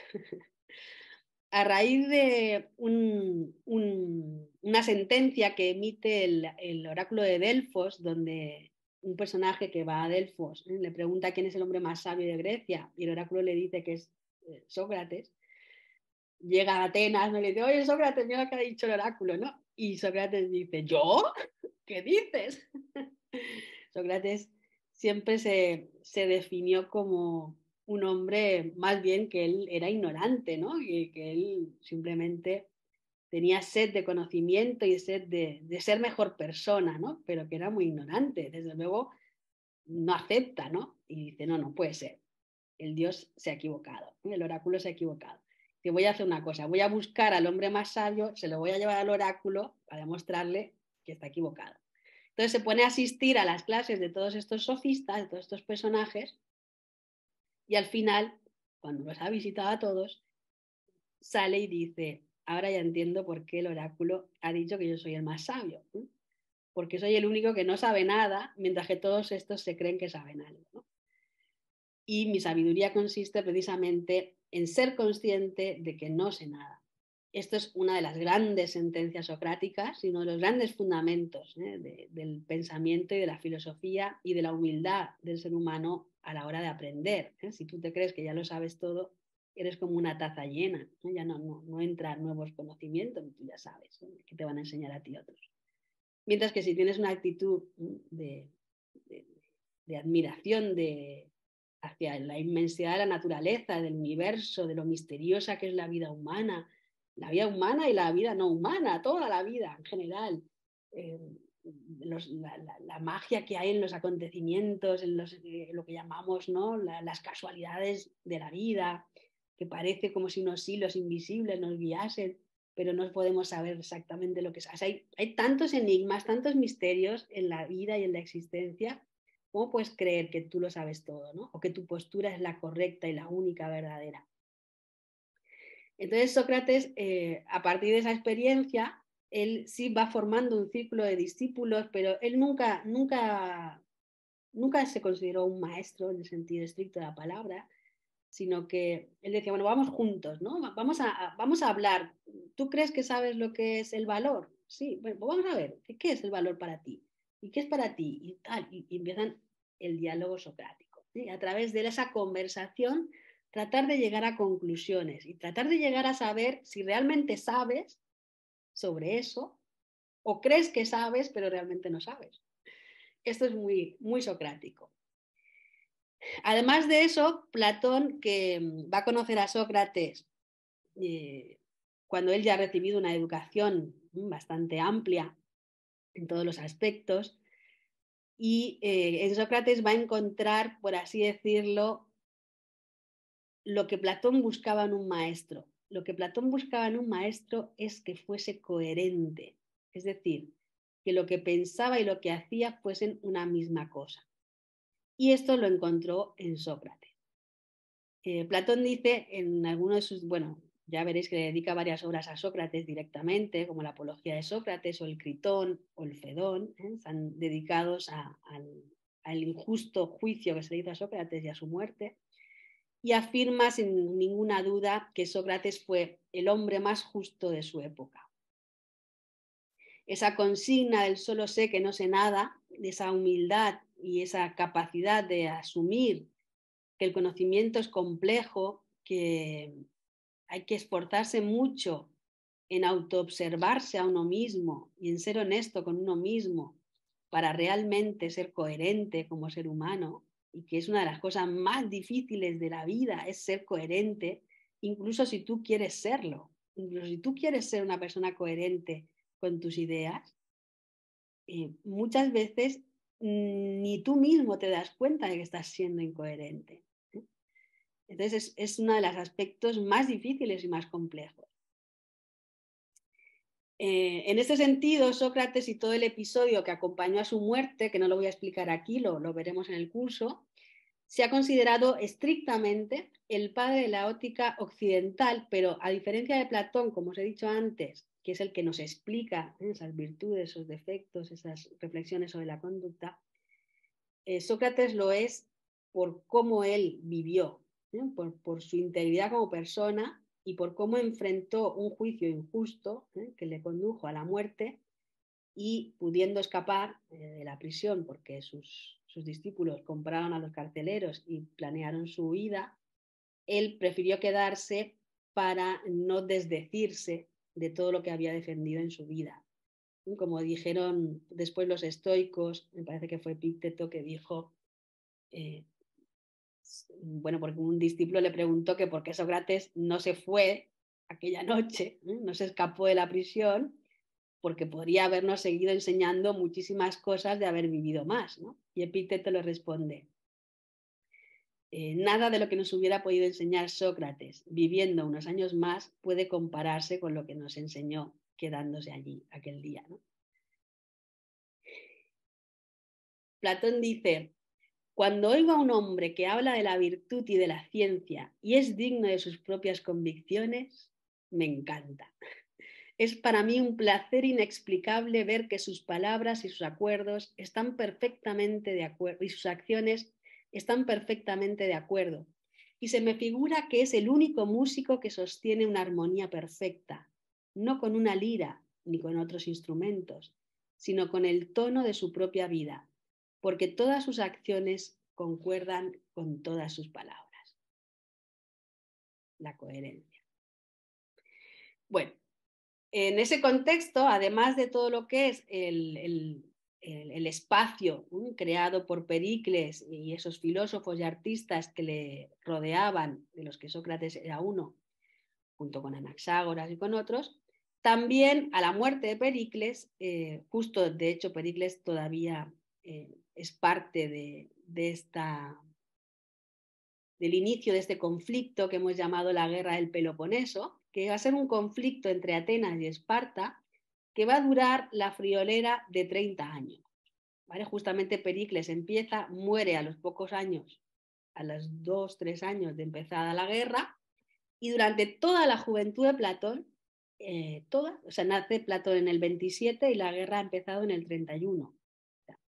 A raíz de una sentencia que emite el oráculo de Delfos, donde un personaje que va a Delfos le pregunta quién es el hombre más sabio de Grecia, y el oráculo le dice que es Sócrates, llega a Atenas, ¿no? Y le dice, oye Sócrates, mira lo que ha dicho el oráculo, ¿no? Y Sócrates dice, ¿yo? ¿Qué dices? Sócrates siempre se definió como un hombre más bien que él era ignorante, ¿no? Y que él simplemente tenía sed de conocimiento y sed de ser mejor persona, ¿no? Pero que era muy ignorante, desde luego no acepta, ¿no? Y dice, no, no puede ser, el Dios se ha equivocado, el oráculo se ha equivocado. Que voy a hacer una cosa, voy a buscar al hombre más sabio, se lo voy a llevar al oráculo para demostrarle que está equivocado. Entonces se pone a asistir a las clases de todos estos sofistas, de todos estos personajes, Y al final, cuando los ha visitado a todos, sale y dice, ahora ya entiendo por qué el oráculo ha dicho que yo soy el más sabio, ¿no? Porque soy el único que no sabe nada, mientras que todos estos se creen que saben algo, ¿no? Y mi sabiduría consiste precisamente en ser consciente de que no sé nada. Esto es una de las grandes sentencias socráticas y uno de los grandes fundamentos del pensamiento y de la filosofía y de la humildad del ser humano a la hora de aprender. Si tú te crees que ya lo sabes todo, eres como una taza llena, ya no entran nuevos conocimientos, tú ya sabes que te van a enseñar a ti otros. Mientras que si tienes una actitud de, de admiración hacia la inmensidad de la naturaleza, del universo, de lo misteriosa que es la vida humana y la vida no humana, toda la vida en general, la magia que hay en los acontecimientos, en lo que llamamos, ¿no? Las casualidades de la vida, que parece como si unos hilos invisibles nos guiasen, pero no podemos saber exactamente lo que es. O sea, hay tantos enigmas, tantos misterios en la vida y en la existencia. ¿Cómo puedes creer que tú lo sabes todo, ¿no? O que tu postura es la correcta y la única verdadera? Entonces Sócrates, a partir de esa experiencia, él sí va formando un círculo de discípulos, pero él nunca se consideró un maestro en el sentido estricto de la palabra, sino que él decía, bueno, vamos juntos, ¿no? Vamos a hablar. ¿Tú crees que sabes lo que es el valor? Sí, bueno, pues vamos a ver, ¿qué es el valor para ti? ¿Y qué es para ti? Y tal, y empiezan el diálogo socrático. ¿Sí? A través de esa conversación, tratar de llegar a conclusiones y tratar de llegar a saber si realmente sabes sobre eso o crees que sabes, pero realmente no sabes. Esto es muy, muy socrático. Además de eso, Platón, que va a conocer a Sócrates cuando él ya ha recibido una educación bastante amplia en todos los aspectos, y en Sócrates va a encontrar, por así decirlo, lo que Platón buscaba en un maestro. Lo que Platón buscaba en un maestro es que fuese coherente, es decir, que lo que pensaba y lo que hacía fuesen una misma cosa. Y esto lo encontró en Sócrates. Platón dice en algunos de sus, bueno, ya veréis que le dedica varias obras a Sócrates directamente, como la Apología de Sócrates o el Critón o el Fedón, están dedicados al injusto juicio que se le hizo a Sócrates y a su muerte, y afirma sin ninguna duda que Sócrates fue el hombre más justo de su época. Esa consigna del solo sé que no sé nada, de esa humildad y esa capacidad de asumir que el conocimiento es complejo, que hay que esforzarse mucho en autoobservarse a uno mismo y en ser honesto con uno mismo para realmente ser coherente como ser humano, y que es una de las cosas más difíciles de la vida, es ser coherente, incluso si tú quieres serlo, incluso si tú quieres ser una persona coherente con tus ideas, muchas veces ni tú mismo te das cuenta de que estás siendo incoherente. Entonces es uno de los aspectos más difíciles y más complejos. En este sentido, Sócrates y todo el episodio que acompañó a su muerte, que no lo voy a explicar aquí, lo veremos en el curso, se ha considerado estrictamente el padre de la ética occidental, pero a diferencia de Platón, como os he dicho antes, que es el que nos explica esas virtudes, esos defectos, esas reflexiones sobre la conducta, Sócrates lo es por cómo él vivió, por su integridad como persona y por cómo enfrentó un juicio injusto que le condujo a la muerte, y pudiendo escapar de la prisión porque sus discípulos compraron a los carceleros y planearon su huida, él prefirió quedarse para no desdecirse de todo lo que había defendido en su vida. Como dijeron después los estoicos, me parece que fue Epicteto que dijo, bueno, porque un discípulo le preguntó que por qué Sócrates no se fue aquella noche, no se escapó de la prisión, porque podría habernos seguido enseñando muchísimas cosas de haber vivido más, ¿no? Y Epicteto le responde, nada de lo que nos hubiera podido enseñar Sócrates viviendo unos años más puede compararse con lo que nos enseñó quedándose allí aquel día, ¿no? Platón dice, Cuando oigo a un hombre que habla de la virtud y de la ciencia y es digno de sus propias convicciones, me encanta. Es para mí un placer inexplicable ver que sus palabras y sus acuerdos están perfectamente de acuerdo y sus acciones están perfectamente de acuerdo. Y se me figura que es el único músico que sostiene una armonía perfecta, no con una lira ni con otros instrumentos, sino con el tono de su propia vida, porque todas sus acciones concuerdan con todas sus palabras. La coherencia. Bueno, en ese contexto, además de todo lo que es el espacio creado por Pericles y esos filósofos y artistas que le rodeaban, de los que Sócrates era uno, junto con Anaxágoras y con otros, también a la muerte de Pericles, justo de hecho Pericles todavía es parte del inicio de este conflicto que hemos llamado la Guerra del Peloponeso, que va a ser un conflicto entre Atenas y Esparta que va a durar la friolera de 30 años. ¿Vale? Justamente Pericles empieza, muere a los pocos años, a los 2, 3 años de empezada la guerra, y durante toda la juventud de Platón, o sea, nace Platón en el 27 y la guerra ha empezado en el 31.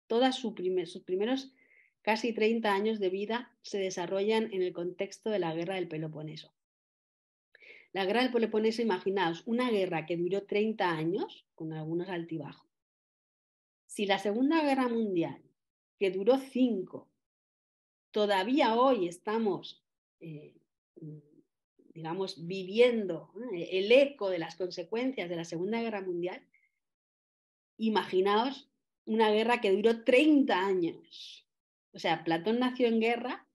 O sea, sus primeros casi 30 años de vida se desarrollan en el contexto de la guerra del Peloponeso. La guerra del Peloponeso, imaginaos, una guerra que duró 30 años, con algunos altibajos. Si la Segunda Guerra Mundial, que duró 5, todavía hoy estamos, digamos, viviendo el eco de las consecuencias de la Segunda Guerra Mundial, imaginaos una guerra que duró 30 años. O sea, Platón nació en guerra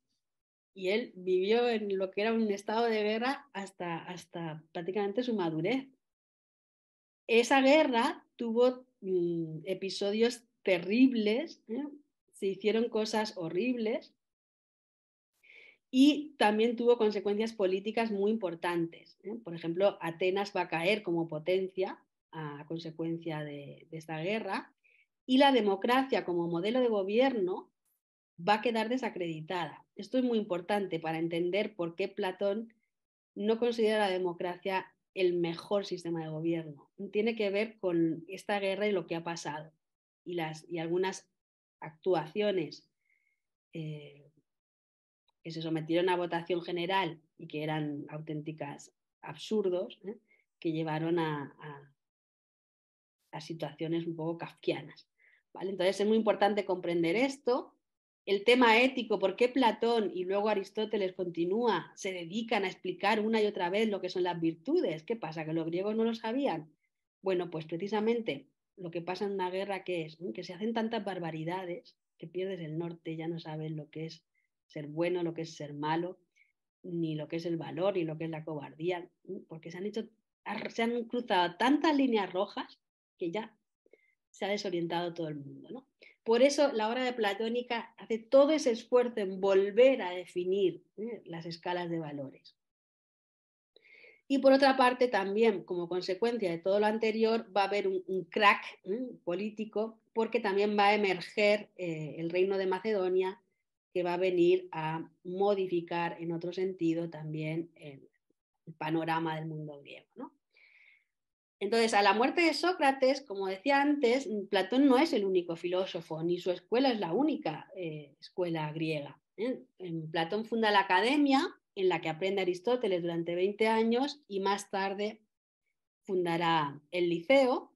y él vivió en lo que era un estado de guerra hasta prácticamente su madurez. Esa guerra tuvo episodios terribles, se hicieron cosas horribles y también tuvo consecuencias políticas muy importantes. Por ejemplo, Atenas va a caer como potencia a consecuencia de esta guerra y la democracia como modelo de gobierno va a quedar desacreditada. Esto es muy importante para entender por qué Platón no considera la democracia el mejor sistema de gobierno. Tiene que ver con esta guerra y lo que ha pasado y algunas actuaciones que se sometieron a votación general y que eran auténticas absurdos, que llevaron a situaciones un poco kafkianas. ¿Vale? Entonces es muy importante comprender esto. El tema ético, por qué Platón y luego Aristóteles continúa, se dedican a explicar una y otra vez lo que son las virtudes. ¿Qué pasa? ¿Que los griegos no lo sabían? Bueno, pues precisamente lo que pasa en una guerra, ¿qué es? Que se hacen tantas barbaridades que pierdes el norte, ya no sabes lo que es ser bueno, lo que es ser malo, ni lo que es el valor, ni lo que es la cobardía, porque se han cruzado tantas líneas rojas que ya se ha desorientado todo el mundo, ¿no? Por eso la obra de Platónica hace todo ese esfuerzo en volver a definir las escalas de valores. Y por otra parte, también como consecuencia de todo lo anterior, va a haber un crack político, porque también va a emerger el reino de Macedonia, que va a venir a modificar en otro sentido también el panorama del mundo griego, ¿no? Entonces, a la muerte de Sócrates, como decía antes, Platón no es el único filósofo, ni su escuela es la única escuela griega. Platón funda la academia, en la que aprende Aristóteles durante 20 años, y más tarde fundará el Liceo,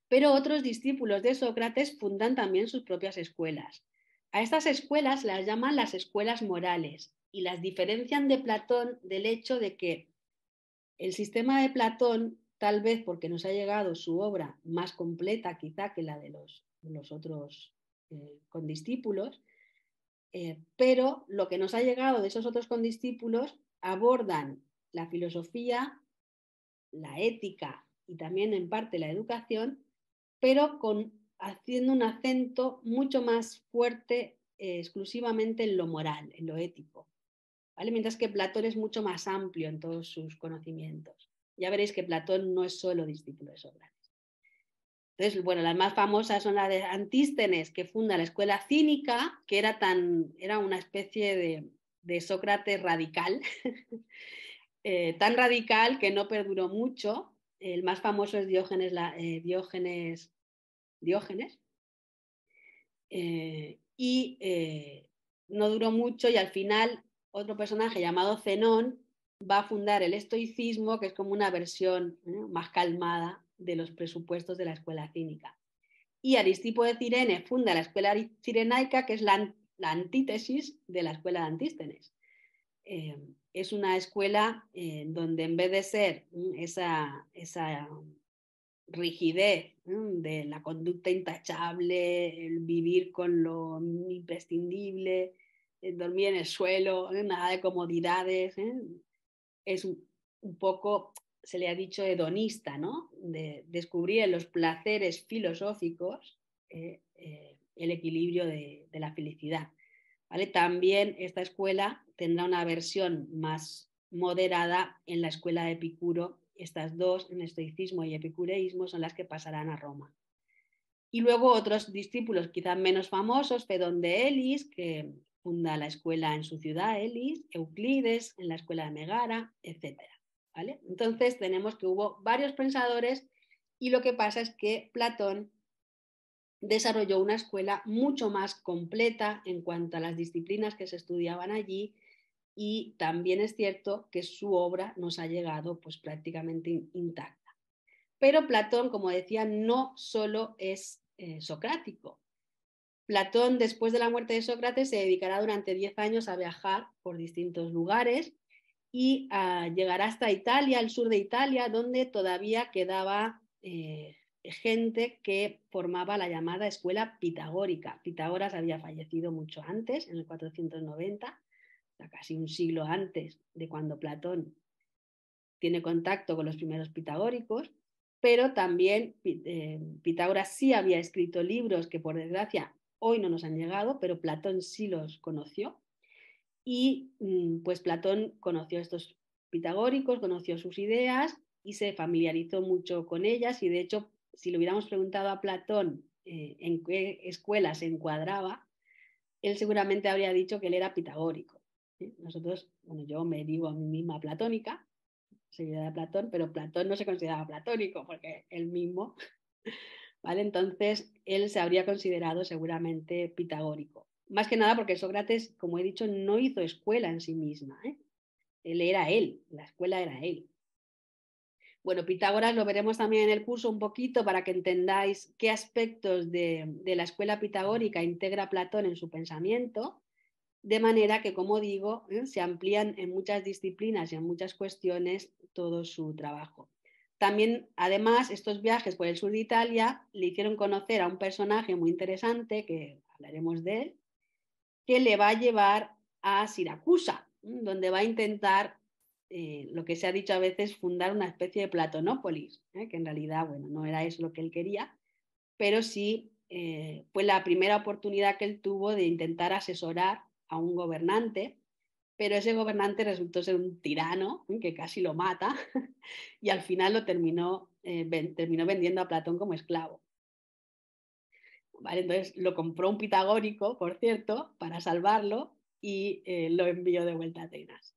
pero otros discípulos de Sócrates fundan también sus propias escuelas. A estas escuelas las llaman las escuelas morales y las diferencian de Platón del hecho de que el sistema de Platón, tal vez porque nos ha llegado su obra más completa quizá que la de los otros condiscípulos, pero lo que nos ha llegado de esos otros condiscípulos abordan la filosofía, la ética y también en parte la educación, pero haciendo un acento mucho más fuerte exclusivamente en lo moral, en lo ético. ¿Vale? Mientras que Platón es mucho más amplio en todos sus conocimientos. Ya veréis que Platón no es solo discípulo de Sócrates. Entonces, bueno, las más famosas son las de Antístenes, que funda la escuela cínica, que era una especie de Sócrates radical, tan radical que no perduró mucho. El más famoso es Diógenes, no duró mucho y al final otro personaje llamado Zenón va a fundar el estoicismo, que es como una versión más calmada de los presupuestos de la escuela cínica. Y Aristipo de Cirene funda la escuela cirenaica, que es la antítesis de la escuela de Antístenes. Es una escuela donde en vez de ser esa rigidez de la conducta intachable, el vivir con lo imprescindible, dormir en el suelo, nada de comodidades, es un poco, se le ha dicho hedonista, ¿no? De descubrir en los placeres filosóficos el equilibrio de la felicidad. ¿Vale? También esta escuela tendrá una versión más moderada en la escuela de Epicuro. Estas dos, en estoicismo y epicureísmo, son las que pasarán a Roma. Y luego otros discípulos quizás menos famosos, Fedón de Elis, que funda la escuela en su ciudad, Elis, Euclides, en la escuela de Megara, etc. ¿Vale? Entonces tenemos que hubo varios pensadores y lo que pasa es que Platón desarrolló una escuela mucho más completa en cuanto a las disciplinas que se estudiaban allí y también es cierto que su obra nos ha llegado pues prácticamente intacta. Pero Platón, como decía, no solo es socrático. Platón, después de la muerte de Sócrates, se dedicará durante 10 años a viajar por distintos lugares y llegará hasta Italia, al sur de Italia, donde todavía quedaba gente que formaba la llamada escuela pitagórica. Pitágoras había fallecido mucho antes, en el 490, casi un siglo antes de cuando Platón tiene contacto con los primeros pitagóricos, pero también Pitágoras sí había escrito libros que por desgracia hoy no nos han llegado, pero Platón sí los conoció y pues Platón conoció a estos pitagóricos, conoció sus ideas y se familiarizó mucho con ellas y de hecho si le hubiéramos preguntado a Platón en qué escuela se encuadraba, él seguramente habría dicho que él era pitagórico. Nosotros, bueno, yo me digo a mí misma platónica, seguidora de Platón, pero Platón no se consideraba platónico porque él mismo, ¿vale? Entonces él se habría considerado seguramente pitagórico. Más que nada porque Sócrates, como he dicho, no hizo escuela en sí misma. Él era él, la escuela era él. Bueno, Pitágoras lo veremos también en el curso un poquito para que entendáis qué aspectos de la escuela pitagórica integra Platón en su pensamiento, de manera que, como digo, se amplían en muchas disciplinas y en muchas cuestiones todo su trabajo. También, además, estos viajes por el sur de Italia le hicieron conocer a un personaje muy interesante, que hablaremos de él, que le va a llevar a Siracusa, donde va a intentar, lo que se ha dicho a veces, fundar una especie de Platonópolis, que en realidad, bueno, no era eso lo que él quería, pero sí fue la primera oportunidad que él tuvo de intentar asesorar a un gobernante, pero ese gobernante resultó ser un tirano que casi lo mata y al final lo terminó vendiendo a Platón como esclavo. ¿Vale? Entonces lo compró un pitagórico, por cierto, para salvarlo y lo envió de vuelta a Atenas.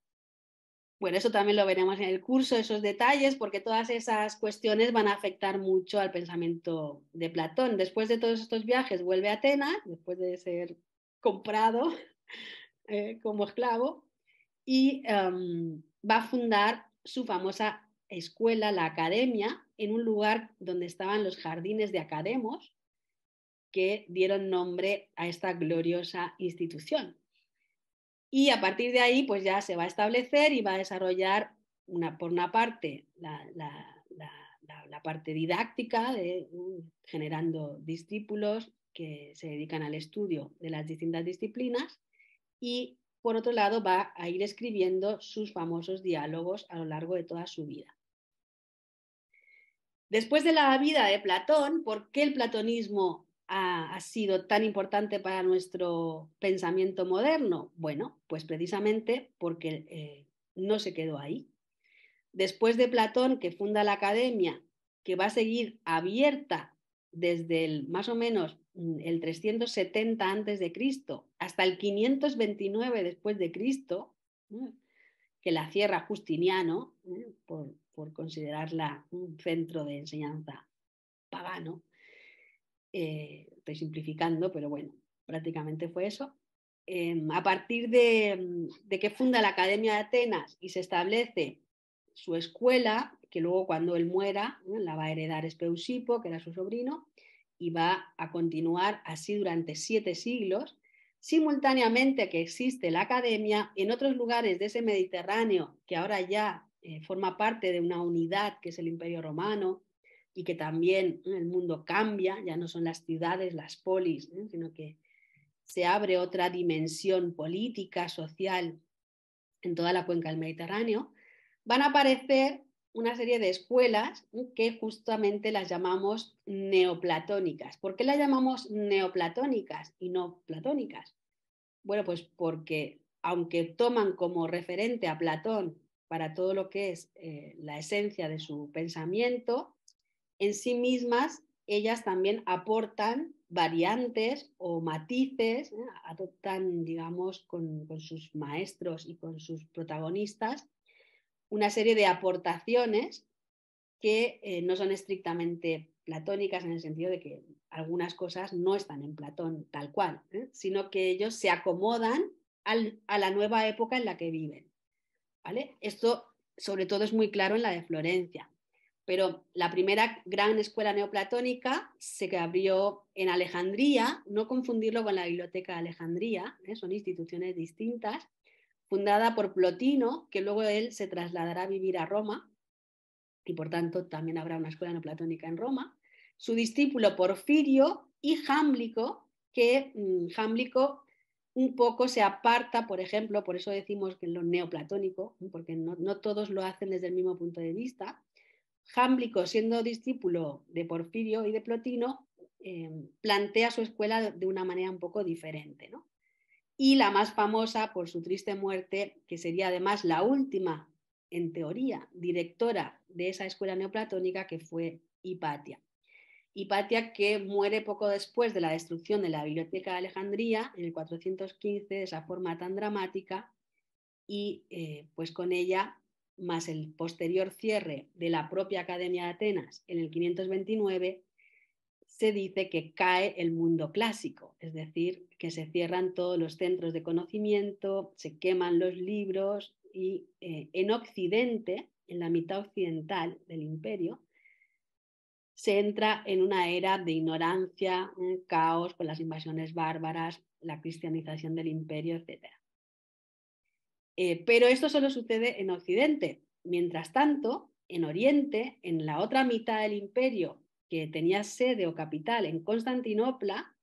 Bueno, eso también lo veremos en el curso, esos detalles, porque todas esas cuestiones van a afectar mucho al pensamiento de Platón. Después de todos estos viajes vuelve a Atenas, después de ser comprado como esclavo, y va a fundar su famosa escuela, la Academia, en un lugar donde estaban los jardines de Academos, que dieron nombre a esta gloriosa institución. Y a partir de ahí, pues ya se va a establecer y va a desarrollar, por una parte, la parte didáctica, generando discípulos que se dedican al estudio de las distintas disciplinas y, por otro lado, va a ir escribiendo sus famosos diálogos a lo largo de toda su vida. Después de la vida de Platón, ¿por qué el platonismo ha sido tan importante para nuestro pensamiento moderno? Bueno, pues precisamente porque no se quedó ahí. Después de Platón, que funda la Academia, que va a seguir abierta desde más o menos el 370 antes de Cristo hasta el 529 después de Cristo, que la cierra Justiniano, por considerarla un centro de enseñanza pagano. Estoy simplificando, pero bueno, prácticamente fue eso. A partir de que funda la Academia de Atenas y se establece su escuela, que luego cuando él muera, la va a heredar Espeusipo, que era su sobrino, y va a continuar así durante 7 siglos, simultáneamente que existe la academia en otros lugares de ese Mediterráneo, que ahora ya forma parte de una unidad que es el Imperio Romano, y que también el mundo cambia, ya no son las ciudades, las polis, sino que se abre otra dimensión política, social en toda la cuenca del Mediterráneo, van a aparecer una serie de escuelas que justamente las llamamos neoplatónicas. ¿Por qué las llamamos neoplatónicas y no platónicas? Bueno, pues porque aunque toman como referente a Platón para todo lo que es la esencia de su pensamiento, en sí mismas ellas también aportan variantes o matices, adoptan, digamos, con sus maestros y con sus protagonistas, una serie de aportaciones que no son estrictamente platónicas en el sentido de que algunas cosas no están en Platón tal cual, sino que ellos se acomodan a la nueva época en la que viven. ¿Vale? Esto sobre todo es muy claro en la de Florencia. Pero la primera gran escuela neoplatónica se abrió en Alejandría, no confundirlo con la Biblioteca de Alejandría, son instituciones distintas, fundada por Plotino, que luego él se trasladará a vivir a Roma, y por tanto también habrá una escuela neoplatónica en Roma. Su discípulo Porfirio y Jámblico, que Jámblico un poco se aparta, por ejemplo, por eso decimos que en lo neoplatónico, porque no todos lo hacen desde el mismo punto de vista. Jámblico, siendo discípulo de Porfirio y de Plotino, plantea su escuela de una manera un poco diferente, ¿no? Y la más famosa por su triste muerte, que sería además la última, en teoría, directora de esa escuela neoplatónica, que fue Hipatia. Hipatia, que muere poco después de la destrucción de la Biblioteca de Alejandría, en el 415, de esa forma tan dramática, y pues con ella, más el posterior cierre de la propia Academia de Atenas en el 529, se dice que cae el mundo clásico, es decir, que se cierran todos los centros de conocimiento, se queman los libros y en Occidente, en la mitad occidental del imperio, se entra en una era de ignorancia, un caos con las invasiones bárbaras, la cristianización del imperio, etc. Pero esto solo sucede en Occidente. Mientras tanto, en Oriente, en la otra mitad del imperio, que tenía sede o capital en Constantinopla,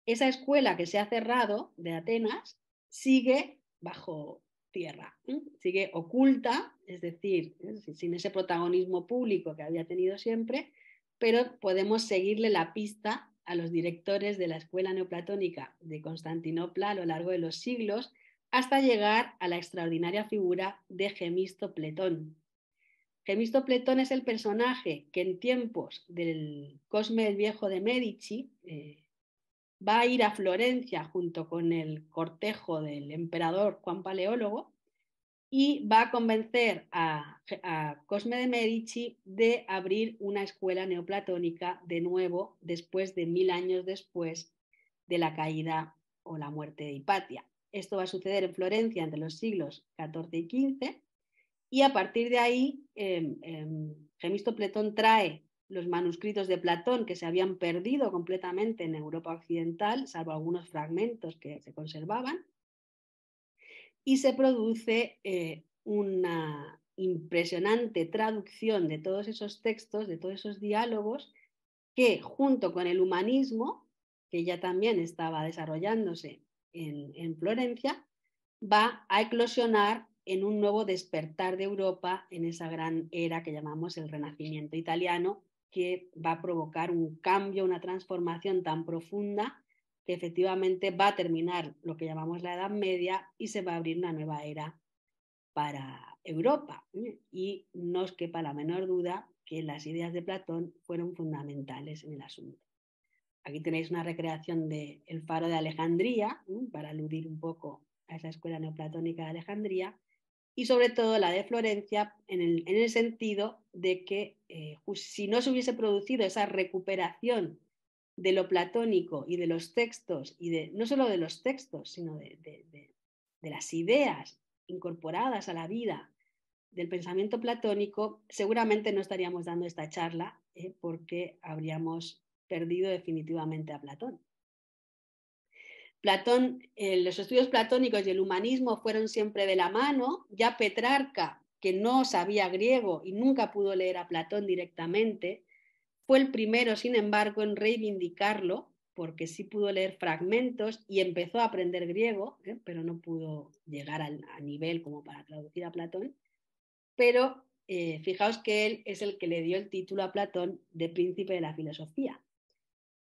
esa escuela que se ha cerrado de Atenas sigue bajo tierra, sigue oculta, es decir, sin ese protagonismo público que había tenido siempre, pero podemos seguirle la pista a los directores de la escuela neoplatónica de Constantinopla a lo largo de los siglos, hasta llegar a la extraordinaria figura de Gemistopletón. Gemistopletón es el personaje que en tiempos del Cosme el Viejo de Medici va a ir a Florencia junto con el cortejo del emperador Juan Paleólogo y va a convencer a Cosme de Medici de abrir una escuela neoplatónica de nuevo después de 1000 años después de la caída o la muerte de Hipatia. Esto va a suceder en Florencia entre los siglos XIV y XV, y a partir de ahí Gemistopletón trae los manuscritos de Platón que se habían perdido completamente en Europa occidental, salvo algunos fragmentos que se conservaban, y se produce una impresionante traducción de todos esos textos, de todos esos diálogos, que junto con el humanismo, que ya también estaba desarrollándose en Florencia, va a eclosionar en un nuevo despertar de Europa en esa gran era que llamamos el Renacimiento italiano, que va a provocar un cambio, una transformación tan profunda que efectivamente va a terminar lo que llamamos la Edad Media y se va a abrir una nueva era para Europa. Y no os quepa la menor duda que las ideas de Platón fueron fundamentales en el asunto. Aquí tenéis una recreación de El Faro de Alejandría, para aludir un poco a esa escuela neoplatónica de Alejandría, y sobre todo la de Florencia en el sentido de que si no se hubiese producido esa recuperación de lo platónico y de los textos, y no solo de los textos, sino de las ideas incorporadas a la vida del pensamiento platónico, seguramente no estaríamos dando esta charla porque habríamos perdido definitivamente a Platón. Los estudios platónicos y el humanismo fueron siempre de la mano. Ya Petrarca, que no sabía griego y nunca pudo leer a Platón directamente, fue el primero, sin embargo, en reivindicarlo, porque sí pudo leer fragmentos y empezó a aprender griego, pero no pudo llegar a nivel como para traducir a Platón. Pero fijaos que él es el que le dio el título a Platón de príncipe de la filosofía.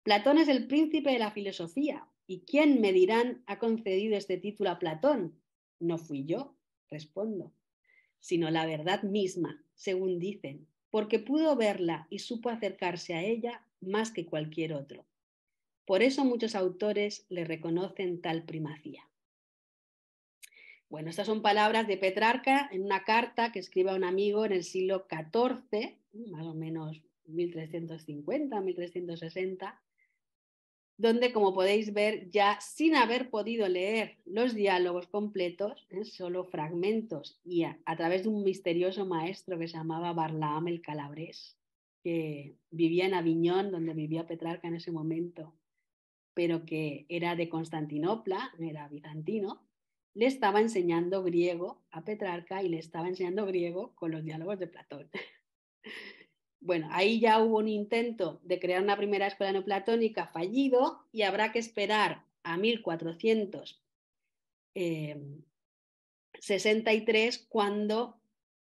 Platón es el príncipe de la filosofía. ¿Y quién, me dirán, ha concedido este título a Platón? No fui yo, respondo, sino la verdad misma, según dicen, porque pudo verla y supo acercarse a ella más que cualquier otro. Por eso muchos autores le reconocen tal primacía. Bueno, estas son palabras de Petrarca en una carta que escribe a un amigo en el siglo XIV, más o menos 1350, 1360, donde, como podéis ver, ya sin haber podido leer los diálogos completos, solo fragmentos, y a través de un misterioso maestro que se llamaba Barlaam el Calabrés, que vivía en Aviñón, donde vivía Petrarca en ese momento, pero que era de Constantinopla, era bizantino, le estaba enseñando griego a Petrarca y le estaba enseñando griego con los diálogos de Platón. Bueno, ahí ya hubo un intento de crear una primera escuela neoplatónica fallido y habrá que esperar a 1463 cuando,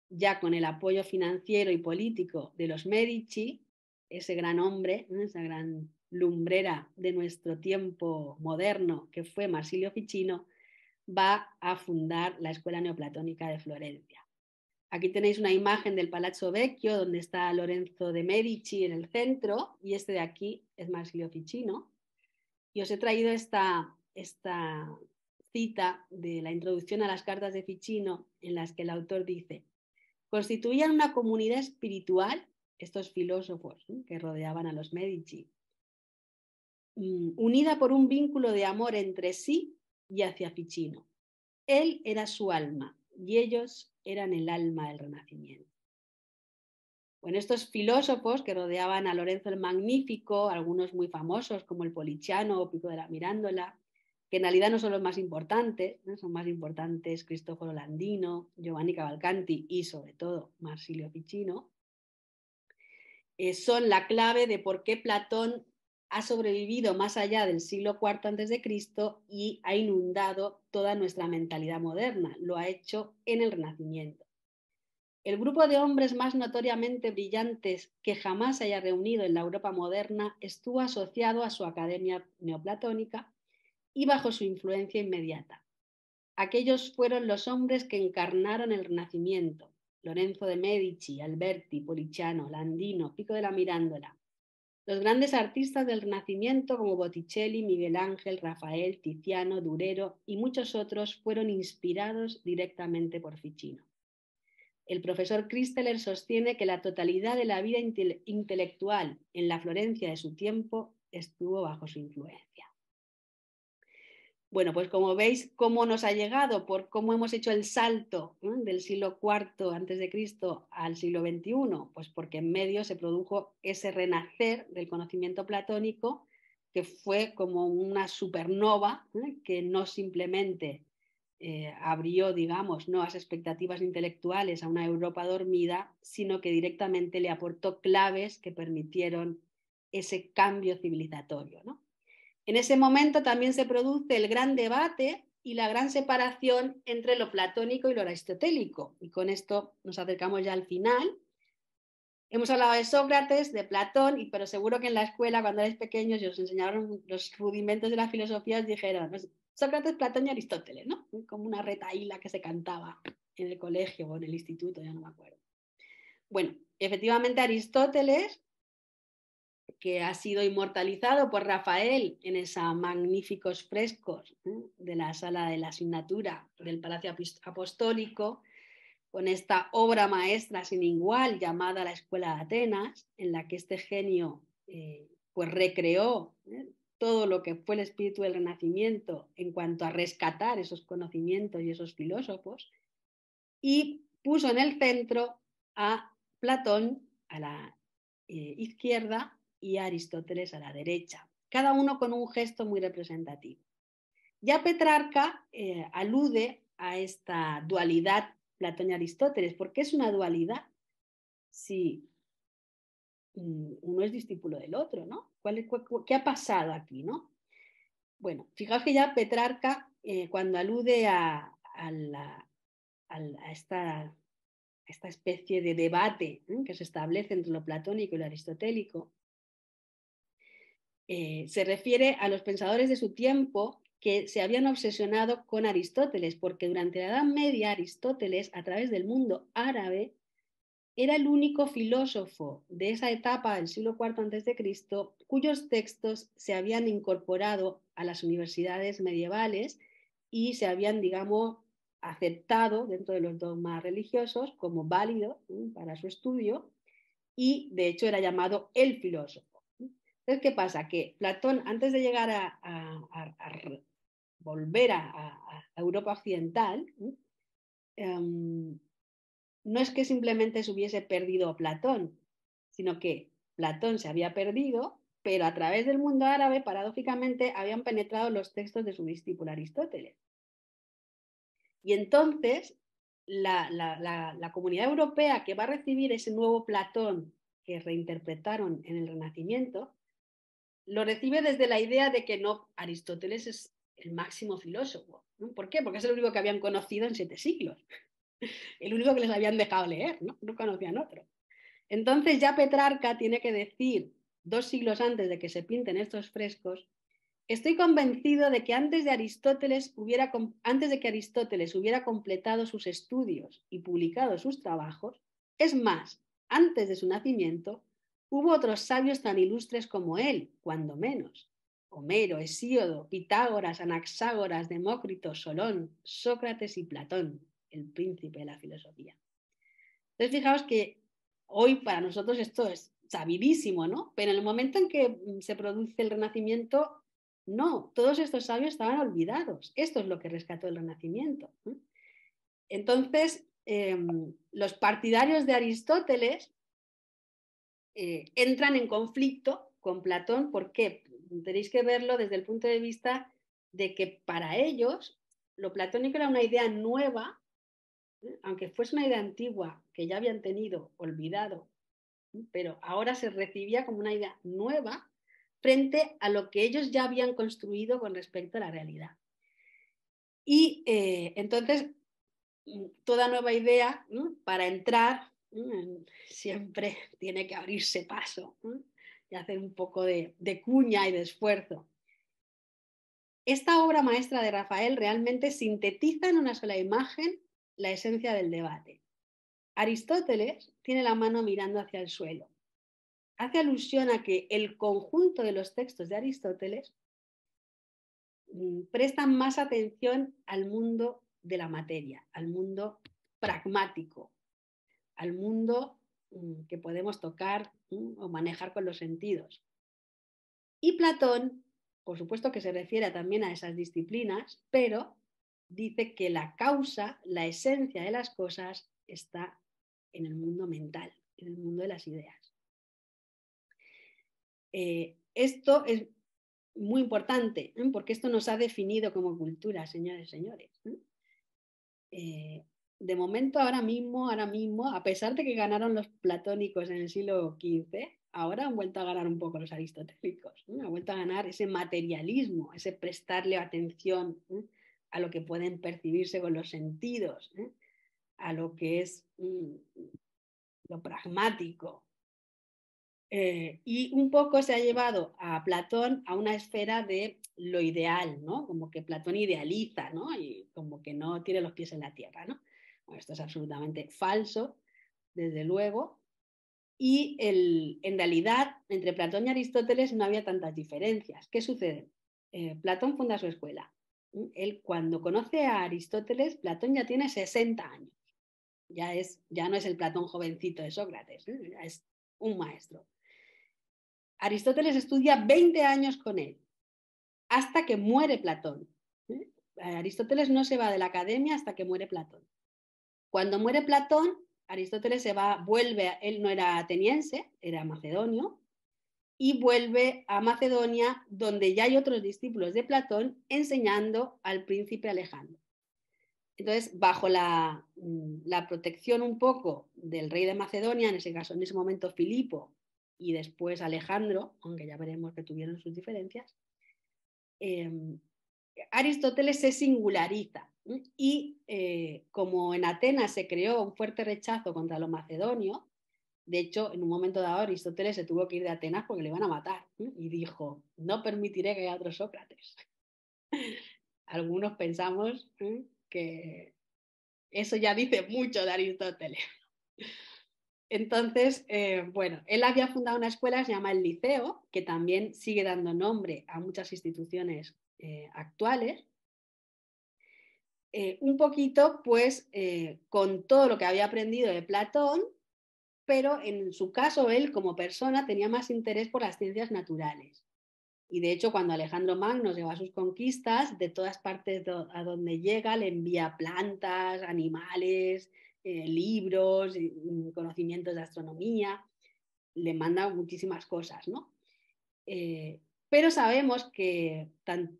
ya con el apoyo financiero y político de los Medici, ese gran hombre, esa gran lumbrera de nuestro tiempo moderno que fue Marsilio Ficino, va a fundar la Escuela Neoplatónica de Florencia. Aquí tenéis una imagen del Palazzo Vecchio, donde está Lorenzo de Medici en el centro, y este de aquí es Marsilio Ficino. Y os he traído esta cita de la introducción a las cartas de Ficino, en las que el autor dice: constituían una comunidad espiritual, estos filósofos que rodeaban a los Medici, unida por un vínculo de amor entre sí y hacia Ficino. Él era su alma y ellos eran el alma del Renacimiento. Bueno, estos filósofos que rodeaban a Lorenzo el Magnífico, algunos muy famosos como el Poliziano o Pico de la Mirándola, que en realidad no son los más importantes, ¿no? Son más importantes Cristoforo Landino, Giovanni Cavalcanti y sobre todo Marsilio Ficino, son la clave de por qué Platón ha sobrevivido más allá del siglo IV a.C. y ha inundado toda nuestra mentalidad moderna. Lo ha hecho en el Renacimiento. El grupo de hombres más notoriamente brillantes que jamás se haya reunido en la Europa moderna estuvo asociado a su academia neoplatónica y bajo su influencia inmediata. Aquellos fueron los hombres que encarnaron el Renacimiento: Lorenzo de Medici, Alberti, Poliziano, Landino, Pico de la Mirándola. Los grandes artistas del Renacimiento como Botticelli, Miguel Ángel, Rafael, Tiziano, Durero y muchos otros fueron inspirados directamente por Ficino. El profesor Christeler sostiene que la totalidad de la vida intelectual en la Florencia de su tiempo estuvo bajo su influencia. Bueno, pues como veis, cómo nos ha llegado, por cómo hemos hecho el salto del siglo IV a.C. al siglo XXI, pues porque en medio se produjo ese renacer del conocimiento platónico, que fue como una supernova, que no simplemente abrió, digamos, nuevas expectativas intelectuales a una Europa dormida, sino que directamente le aportó claves que permitieron ese cambio civilizatorio, ¿no? En ese momento también se produce el gran debate y la gran separación entre lo platónico y lo aristotélico. Y con esto nos acercamos ya al final. Hemos hablado de Sócrates, de Platón, pero seguro que en la escuela, cuando erais pequeños y os enseñaron los rudimentos de la filosofía, os dijeron pues, Sócrates, Platón y Aristóteles, ¿no? Como una retahíla que se cantaba en el colegio o en el instituto, ya no me acuerdo. Bueno, efectivamente Aristóteles que ha sido inmortalizado por Rafael en esos magníficos frescos de la sala de la asignatura del Palacio Apostólico, con esta obra maestra sin igual llamada La Escuela de Atenas, en la que este genio pues recreó todo lo que fue el espíritu del Renacimiento en cuanto a rescatar esos conocimientos y esos filósofos, y puso en el centro a Platón a la izquierda y a Aristóteles a la derecha, cada uno con un gesto muy representativo. Ya Petrarca alude a esta dualidad Platón y Aristóteles, porque es una dualidad si uno es discípulo del otro, ¿no? ¿Qué ha pasado aquí, no? Bueno, fijaos que ya Petrarca, cuando alude a esta especie de debate que se establece entre lo platónico y lo aristotélico, se refiere a los pensadores de su tiempo que se habían obsesionado con Aristóteles, porque durante la Edad Media Aristóteles, a través del mundo árabe, era el único filósofo de esa etapa del siglo IV a.C. cuyos textos se habían incorporado a las universidades medievales y se habían, digamos, aceptado dentro de los dogmas religiosos como válido para su estudio, y de hecho era llamado el filósofo. Entonces, ¿qué pasa? Que Platón, antes de llegar a volver a Europa occidental, no es que simplemente se hubiese perdido Platón, sino que Platón se había perdido, pero a través del mundo árabe, paradójicamente, habían penetrado los textos de su discípulo Aristóteles. Y entonces, la comunidad europea que va a recibir ese nuevo Platón que reinterpretaron en el Renacimiento, lo recibe desde la idea de que no, Aristóteles es el máximo filósofo. ¿No? ¿Por qué? Porque es el único que habían conocido en 7 siglos. El único que les habían dejado leer, ¿no? No conocían otro. Entonces ya Petrarca tiene que decir, 2 siglos antes de que se pinten estos frescos, estoy convencido de que antes de que Aristóteles hubiera completado sus estudios y publicado sus trabajos, es más, antes de su nacimiento, hubo otros sabios tan ilustres como él, cuando menos. Homero, Hesíodo, Pitágoras, Anaxágoras, Demócrito, Solón, Sócrates y Platón, el príncipe de la filosofía. Entonces, fijaos que hoy para nosotros esto es sabidísimo, ¿no? Pero en el momento en que se produce el Renacimiento, no, todos estos sabios estaban olvidados. Esto es lo que rescató el Renacimiento. Entonces, los partidarios de Aristóteles entran en conflicto con Platón. ¿Por qué? Tenéis que verlo desde el punto de vista de que para ellos lo platónico era una idea nueva, aunque fuese una idea antigua que ya habían tenido olvidado, pero ahora se recibía como una idea nueva frente a lo que ellos ya habían construido con respecto a la realidad. Y entonces, toda nueva idea, ¿no? Para entrar, siempre tiene que abrirse paso, ¿no? Y hacer un poco de cuña y de esfuerzo. Esta obra maestra de Rafael realmente sintetiza en una sola imagen la esencia del debate. Aristóteles tiene la mano mirando hacia el suelo. Hace alusión a que el conjunto de los textos de Aristóteles prestan más atención al mundo de la materia, al mundo pragmático, al mundo que podemos tocar o manejar con los sentidos. Y Platón, por supuesto que se refiere también a esas disciplinas, pero dice que la causa, la esencia de las cosas está en el mundo mental, en el mundo de las ideas. Esto es muy importante, porque esto nos ha definido como cultura, señores y señores. De momento, ahora mismo, a pesar de que ganaron los platónicos en el siglo XV, ahora han vuelto a ganar un poco los aristotélicos, han vuelto a ganar ese materialismo, ese prestarle atención a lo que pueden percibirse con los sentidos, a lo que es lo pragmático. Y un poco se ha llevado a Platón a una esfera de lo ideal, ¿no? Como que Platón idealiza, ¿no? Y como que no tiene los pies en la tierra, ¿no? Bueno, esto es absolutamente falso, desde luego. Y en realidad, entre Platón y Aristóteles no había tantas diferencias. ¿Qué sucede? Platón funda su escuela. Él, cuando conoce a Aristóteles, Platón ya tiene 60 años. Ya no es el Platón jovencito de Sócrates, ya es un maestro. Aristóteles estudia 20 años con él, hasta que muere Platón. Aristóteles no se va de la academia hasta que muere Platón. Cuando muere Platón, Aristóteles vuelve, él no era ateniense, era macedonio, y vuelve a Macedonia, donde ya hay otros discípulos de Platón enseñando al príncipe Alejandro. Entonces, bajo la protección un poco del rey de Macedonia, en ese momento Filipo, y después Alejandro, aunque ya veremos que tuvieron sus diferencias, Aristóteles se singulariza. Y como en Atenas se creó un fuerte rechazo contra los macedonios, de hecho, en un momento dado Aristóteles se tuvo que ir de Atenas porque le iban a matar, y dijo: no permitiré que haya otro Sócrates. Algunos pensamos que eso ya dice mucho de Aristóteles. Entonces, bueno, él había fundado una escuela que se llama el Liceo, que también sigue dando nombre a muchas instituciones actuales. Un poquito, pues, con todo lo que había aprendido de Platón, pero en su caso él como persona tenía más interés por las ciencias naturales. Y de hecho, cuando Alejandro Magno lleva sus conquistas, de todas partes a donde llega le envía plantas, animales, libros, conocimientos de astronomía, le manda muchísimas cosas, ¿no? Pero sabemos que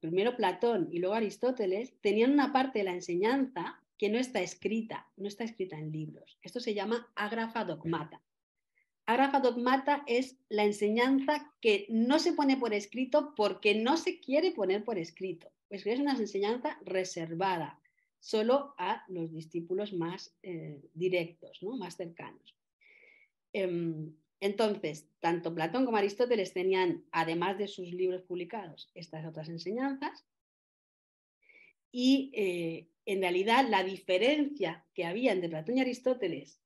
primero Platón y luego Aristóteles tenían una parte de la enseñanza que no está escrita en libros. Esto se llama ágrafa dogmata. Ágrafa dogmata es la enseñanza que no se pone por escrito porque no se quiere poner por escrito. Pues es una enseñanza reservada solo a los discípulos más directos, ¿no? Más cercanos. Entonces, tanto Platón como Aristóteles tenían, además de sus libros publicados, estas otras enseñanzas. Y en realidad la diferencia que había entre Platón y Aristóteles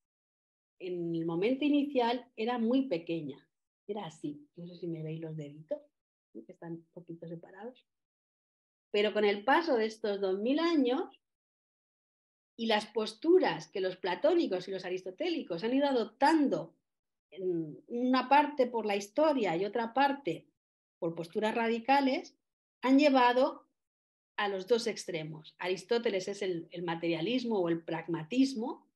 en el momento inicial era muy pequeña. Era así. No sé si me veis los deditos, que están un poquito separados. Pero con el paso de estos 2000 años y las posturas que los platónicos y los aristotélicos han ido adoptando, en una parte por la historia y otra parte por posturas radicales, han llevado a los dos extremos. Aristóteles es el materialismo o el pragmatismo,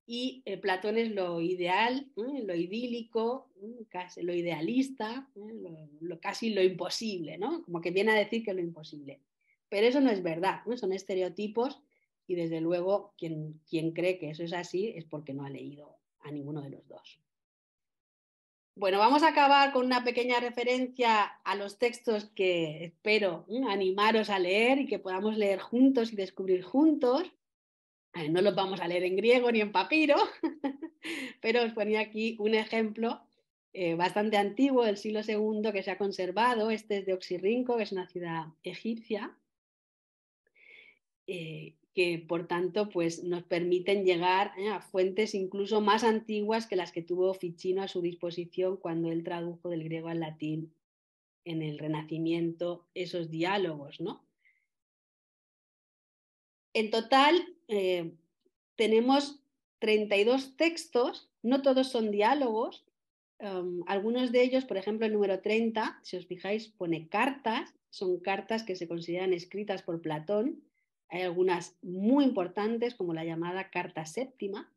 y Platón es lo ideal, lo idílico, casi lo idealista, casi lo imposible, ¿no? Como que viene a decir que es lo imposible. Pero eso no es verdad, ¿no? Son estereotipos, y desde luego quien cree que eso es así es porque no ha leído a ninguno de los dos. Bueno, vamos a acabar con una pequeña referencia a los textos que espero animaros a leer y que podamos leer juntos y descubrir juntos. No los vamos a leer en griego ni en papiro, pero os ponía aquí un ejemplo bastante antiguo del siglo II que se ha conservado. Este es de Oxirrinco, que es una ciudad egipcia, que por tanto pues, nos permiten llegar a fuentes incluso más antiguas que las que tuvo Ficino a su disposición cuando él tradujo del griego al latín en el Renacimiento esos diálogos, ¿no? En total, tenemos 32 textos, no todos son diálogos. Algunos de ellos, por ejemplo, el número 30, si os fijáis, pone cartas, son cartas que se consideran escritas por Platón. Hay algunas muy importantes, como la llamada Carta Séptima,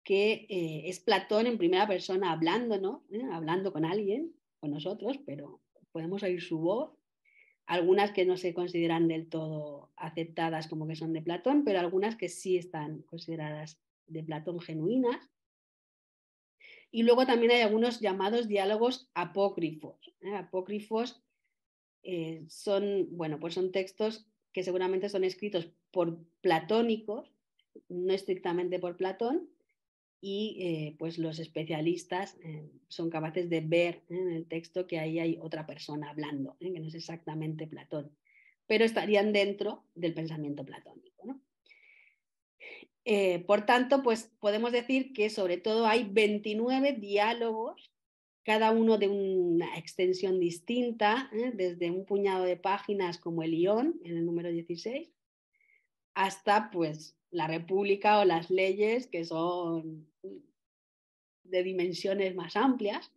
que es Platón en primera persona hablándonos, hablando con alguien, con nosotros, pero podemos oír su voz. Algunas que no se consideran del todo aceptadas como que son de Platón, pero algunas que sí están consideradas de Platón genuinas. Y luego también hay algunos llamados diálogos apócrifos. Apócrifos son, bueno, pues son textos que seguramente son escritos por platónicos, no estrictamente por Platón, y pues los especialistas son capaces de ver en el texto que ahí hay otra persona hablando, que no es exactamente Platón, pero estarían dentro del pensamiento platónico, ¿no? Por tanto, pues podemos decir que sobre todo hay 29 diálogos, cada uno de una extensión distinta, desde un puñado de páginas como el Ión, en el número 16, hasta pues la República o las leyes, que son de dimensiones más amplias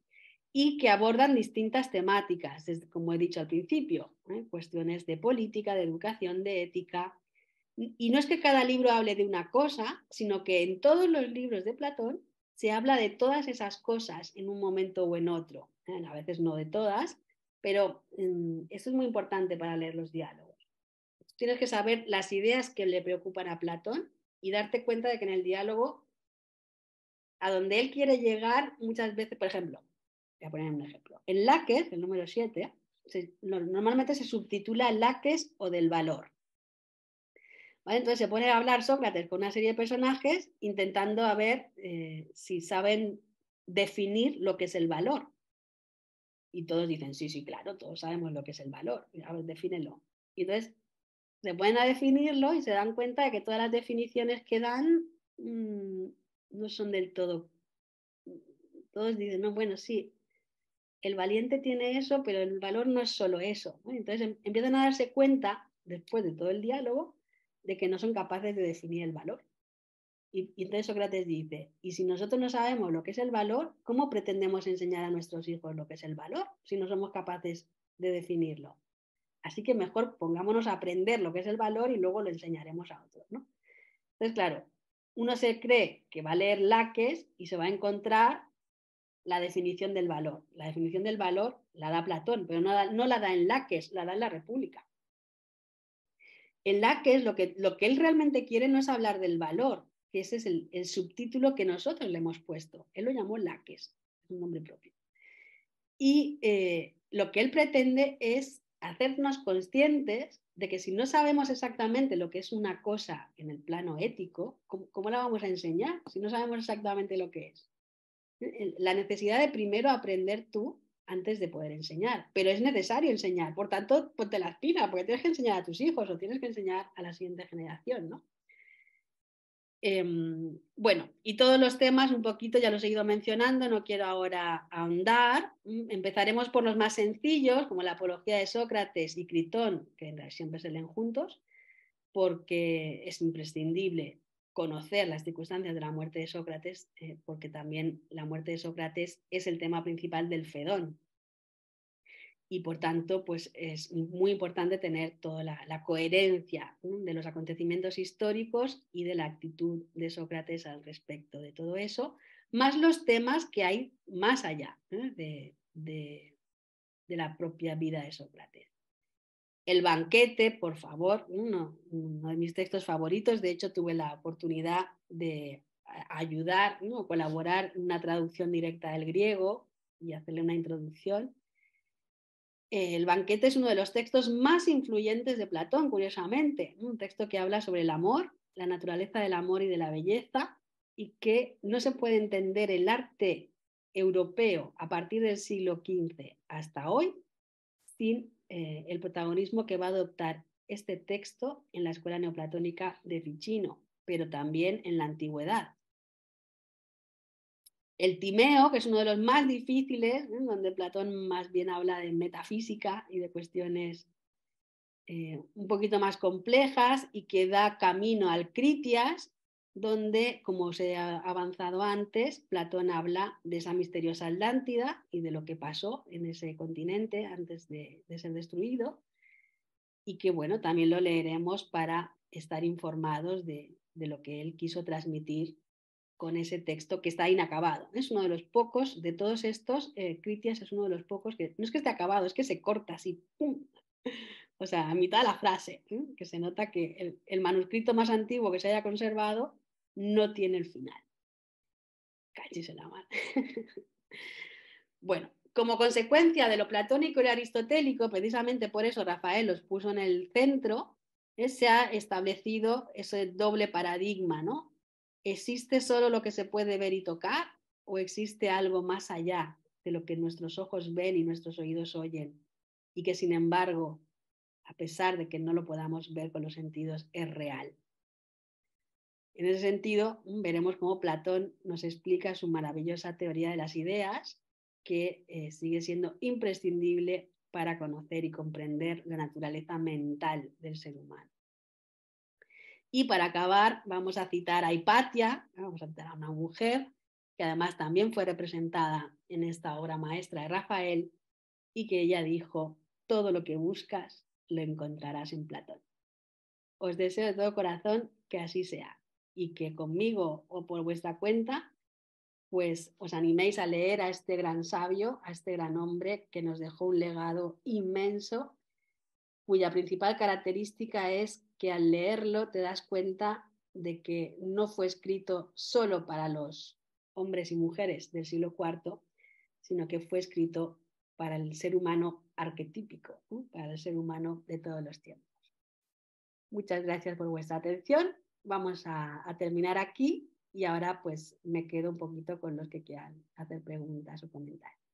y que abordan distintas temáticas, como he dicho al principio, cuestiones de política, de educación, de ética. Y no es que cada libro hable de una cosa, sino que en todos los libros de Platón se habla de todas esas cosas en un momento o en otro. A veces no de todas, pero eso es muy importante para leer los diálogos. Tienes que saber las ideas que le preocupan a Platón y darte cuenta de que en el diálogo, a donde él quiere llegar, muchas veces, por ejemplo, voy a poner un ejemplo. En Laques, el número 7, normalmente se subtitula Laques o del valor. ¿Vale? Entonces se pone a hablar Sócrates con una serie de personajes intentando a ver si saben definir lo que es el valor. Y todos dicen, sí, sí, claro, todos sabemos lo que es el valor. A ver, defínelo. Y entonces se ponen a definirlo y se dan cuenta de que todas las definiciones que dan no son del todo. Todos dicen, no, bueno, sí, el valiente tiene eso, pero el valor no es solo eso, ¿no? Entonces empiezan a darse cuenta, después de todo el diálogo, de que no son capaces de definir el valor. Y entonces Sócrates dice, y si nosotros no sabemos lo que es el valor, ¿cómo pretendemos enseñar a nuestros hijos lo que es el valor si no somos capaces de definirlo? Así que mejor pongámonos a aprender lo que es el valor y luego lo enseñaremos a otros, ¿no? Entonces, claro, uno se cree que va a leer Laques y se va a encontrar la definición del valor. La definición del valor la da Platón, pero no la da en Laques, la da en la República. En Laques lo que él realmente quiere no es hablar del valor, que ese es el subtítulo que nosotros le hemos puesto. Él lo llamó Laques, es un nombre propio. Y lo que él pretende es hacernos conscientes de que si no sabemos exactamente lo que es una cosa en el plano ético, ¿cómo la vamos a enseñar si no sabemos exactamente lo que es? La necesidad de primero aprender tú antes de poder enseñar, pero es necesario enseñar, por tanto, ponte las pilas, porque tienes que enseñar a tus hijos o tienes que enseñar a la siguiente generación, ¿no? Bueno, y todos los temas un poquito ya los he ido mencionando, no quiero ahora ahondar. Empezaremos por los más sencillos, como la apología de Sócrates y Critón, que siempre se leen juntos, porque es imprescindible conocer las circunstancias de la muerte de Sócrates, porque también la muerte de Sócrates es el tema principal del Fedón. Y por tanto, pues es muy importante tener toda la coherencia de los acontecimientos históricos y de la actitud de Sócrates al respecto de todo eso, más los temas que hay más allá de la propia vida de Sócrates. El banquete, por favor, uno de mis textos favoritos. De hecho, tuve la oportunidad de ayudar, ¿no? Colaborar en una traducción directa del griego y hacerle una introducción. El banquete es uno de los textos más influyentes de Platón, curiosamente. Un texto que habla sobre el amor, la naturaleza del amor y de la belleza, y que no se puede entender el arte europeo a partir del siglo XV hasta hoy sin el protagonismo que va a adoptar este texto en la escuela neoplatónica de Ficino, pero también en la antigüedad. El Timeo, que es uno de los más difíciles, donde Platón más bien habla de metafísica y de cuestiones un poquito más complejas y que da camino al Critias, donde, como os he avanzado antes, Platón habla de esa misteriosa Atlántida y de lo que pasó en ese continente antes de ser destruido, y que, bueno, también lo leeremos para estar informados de lo que él quiso transmitir con ese texto que está inacabado. Es uno de los pocos de todos estos, Critias es uno de los pocos que no es que esté acabado, es que se corta así, ¡pum! O sea, a mitad de la frase, que se nota que el manuscrito más antiguo que se haya conservado no tiene el final. Cachis en la mano. Bueno, como consecuencia de lo platónico y aristotélico, precisamente por eso Rafael los puso en el centro, se ha establecido ese doble paradigma, ¿no? ¿Existe solo lo que se puede ver y tocar o existe algo más allá de lo que nuestros ojos ven y nuestros oídos oyen? Y que sin embargo, a pesar de que no lo podamos ver con los sentidos, es real. En ese sentido, veremos cómo Platón nos explica su maravillosa teoría de las ideas, que sigue siendo imprescindible para conocer y comprender la naturaleza mental del ser humano. Y para acabar, vamos a citar a Hipatia, vamos a citar a una mujer que además también fue representada en esta obra maestra de Rafael, y que ella dijo: todo lo que buscas lo encontrarás en Platón. Os deseo de todo corazón que así sea, y que conmigo o por vuestra cuenta pues os animéis a leer a este gran sabio, a este gran hombre que nos dejó un legado inmenso, cuya principal característica es que al leerlo te das cuenta de que no fue escrito solo para los hombres y mujeres del siglo IV, sino que fue escrito para el ser humano arquetípico, ¿no? Para el ser humano de todos los tiempos. Muchas gracias por vuestra atención. Vamos a terminar aquí y ahora pues me quedo un poquito con los que quieran hacer preguntas o comentarios.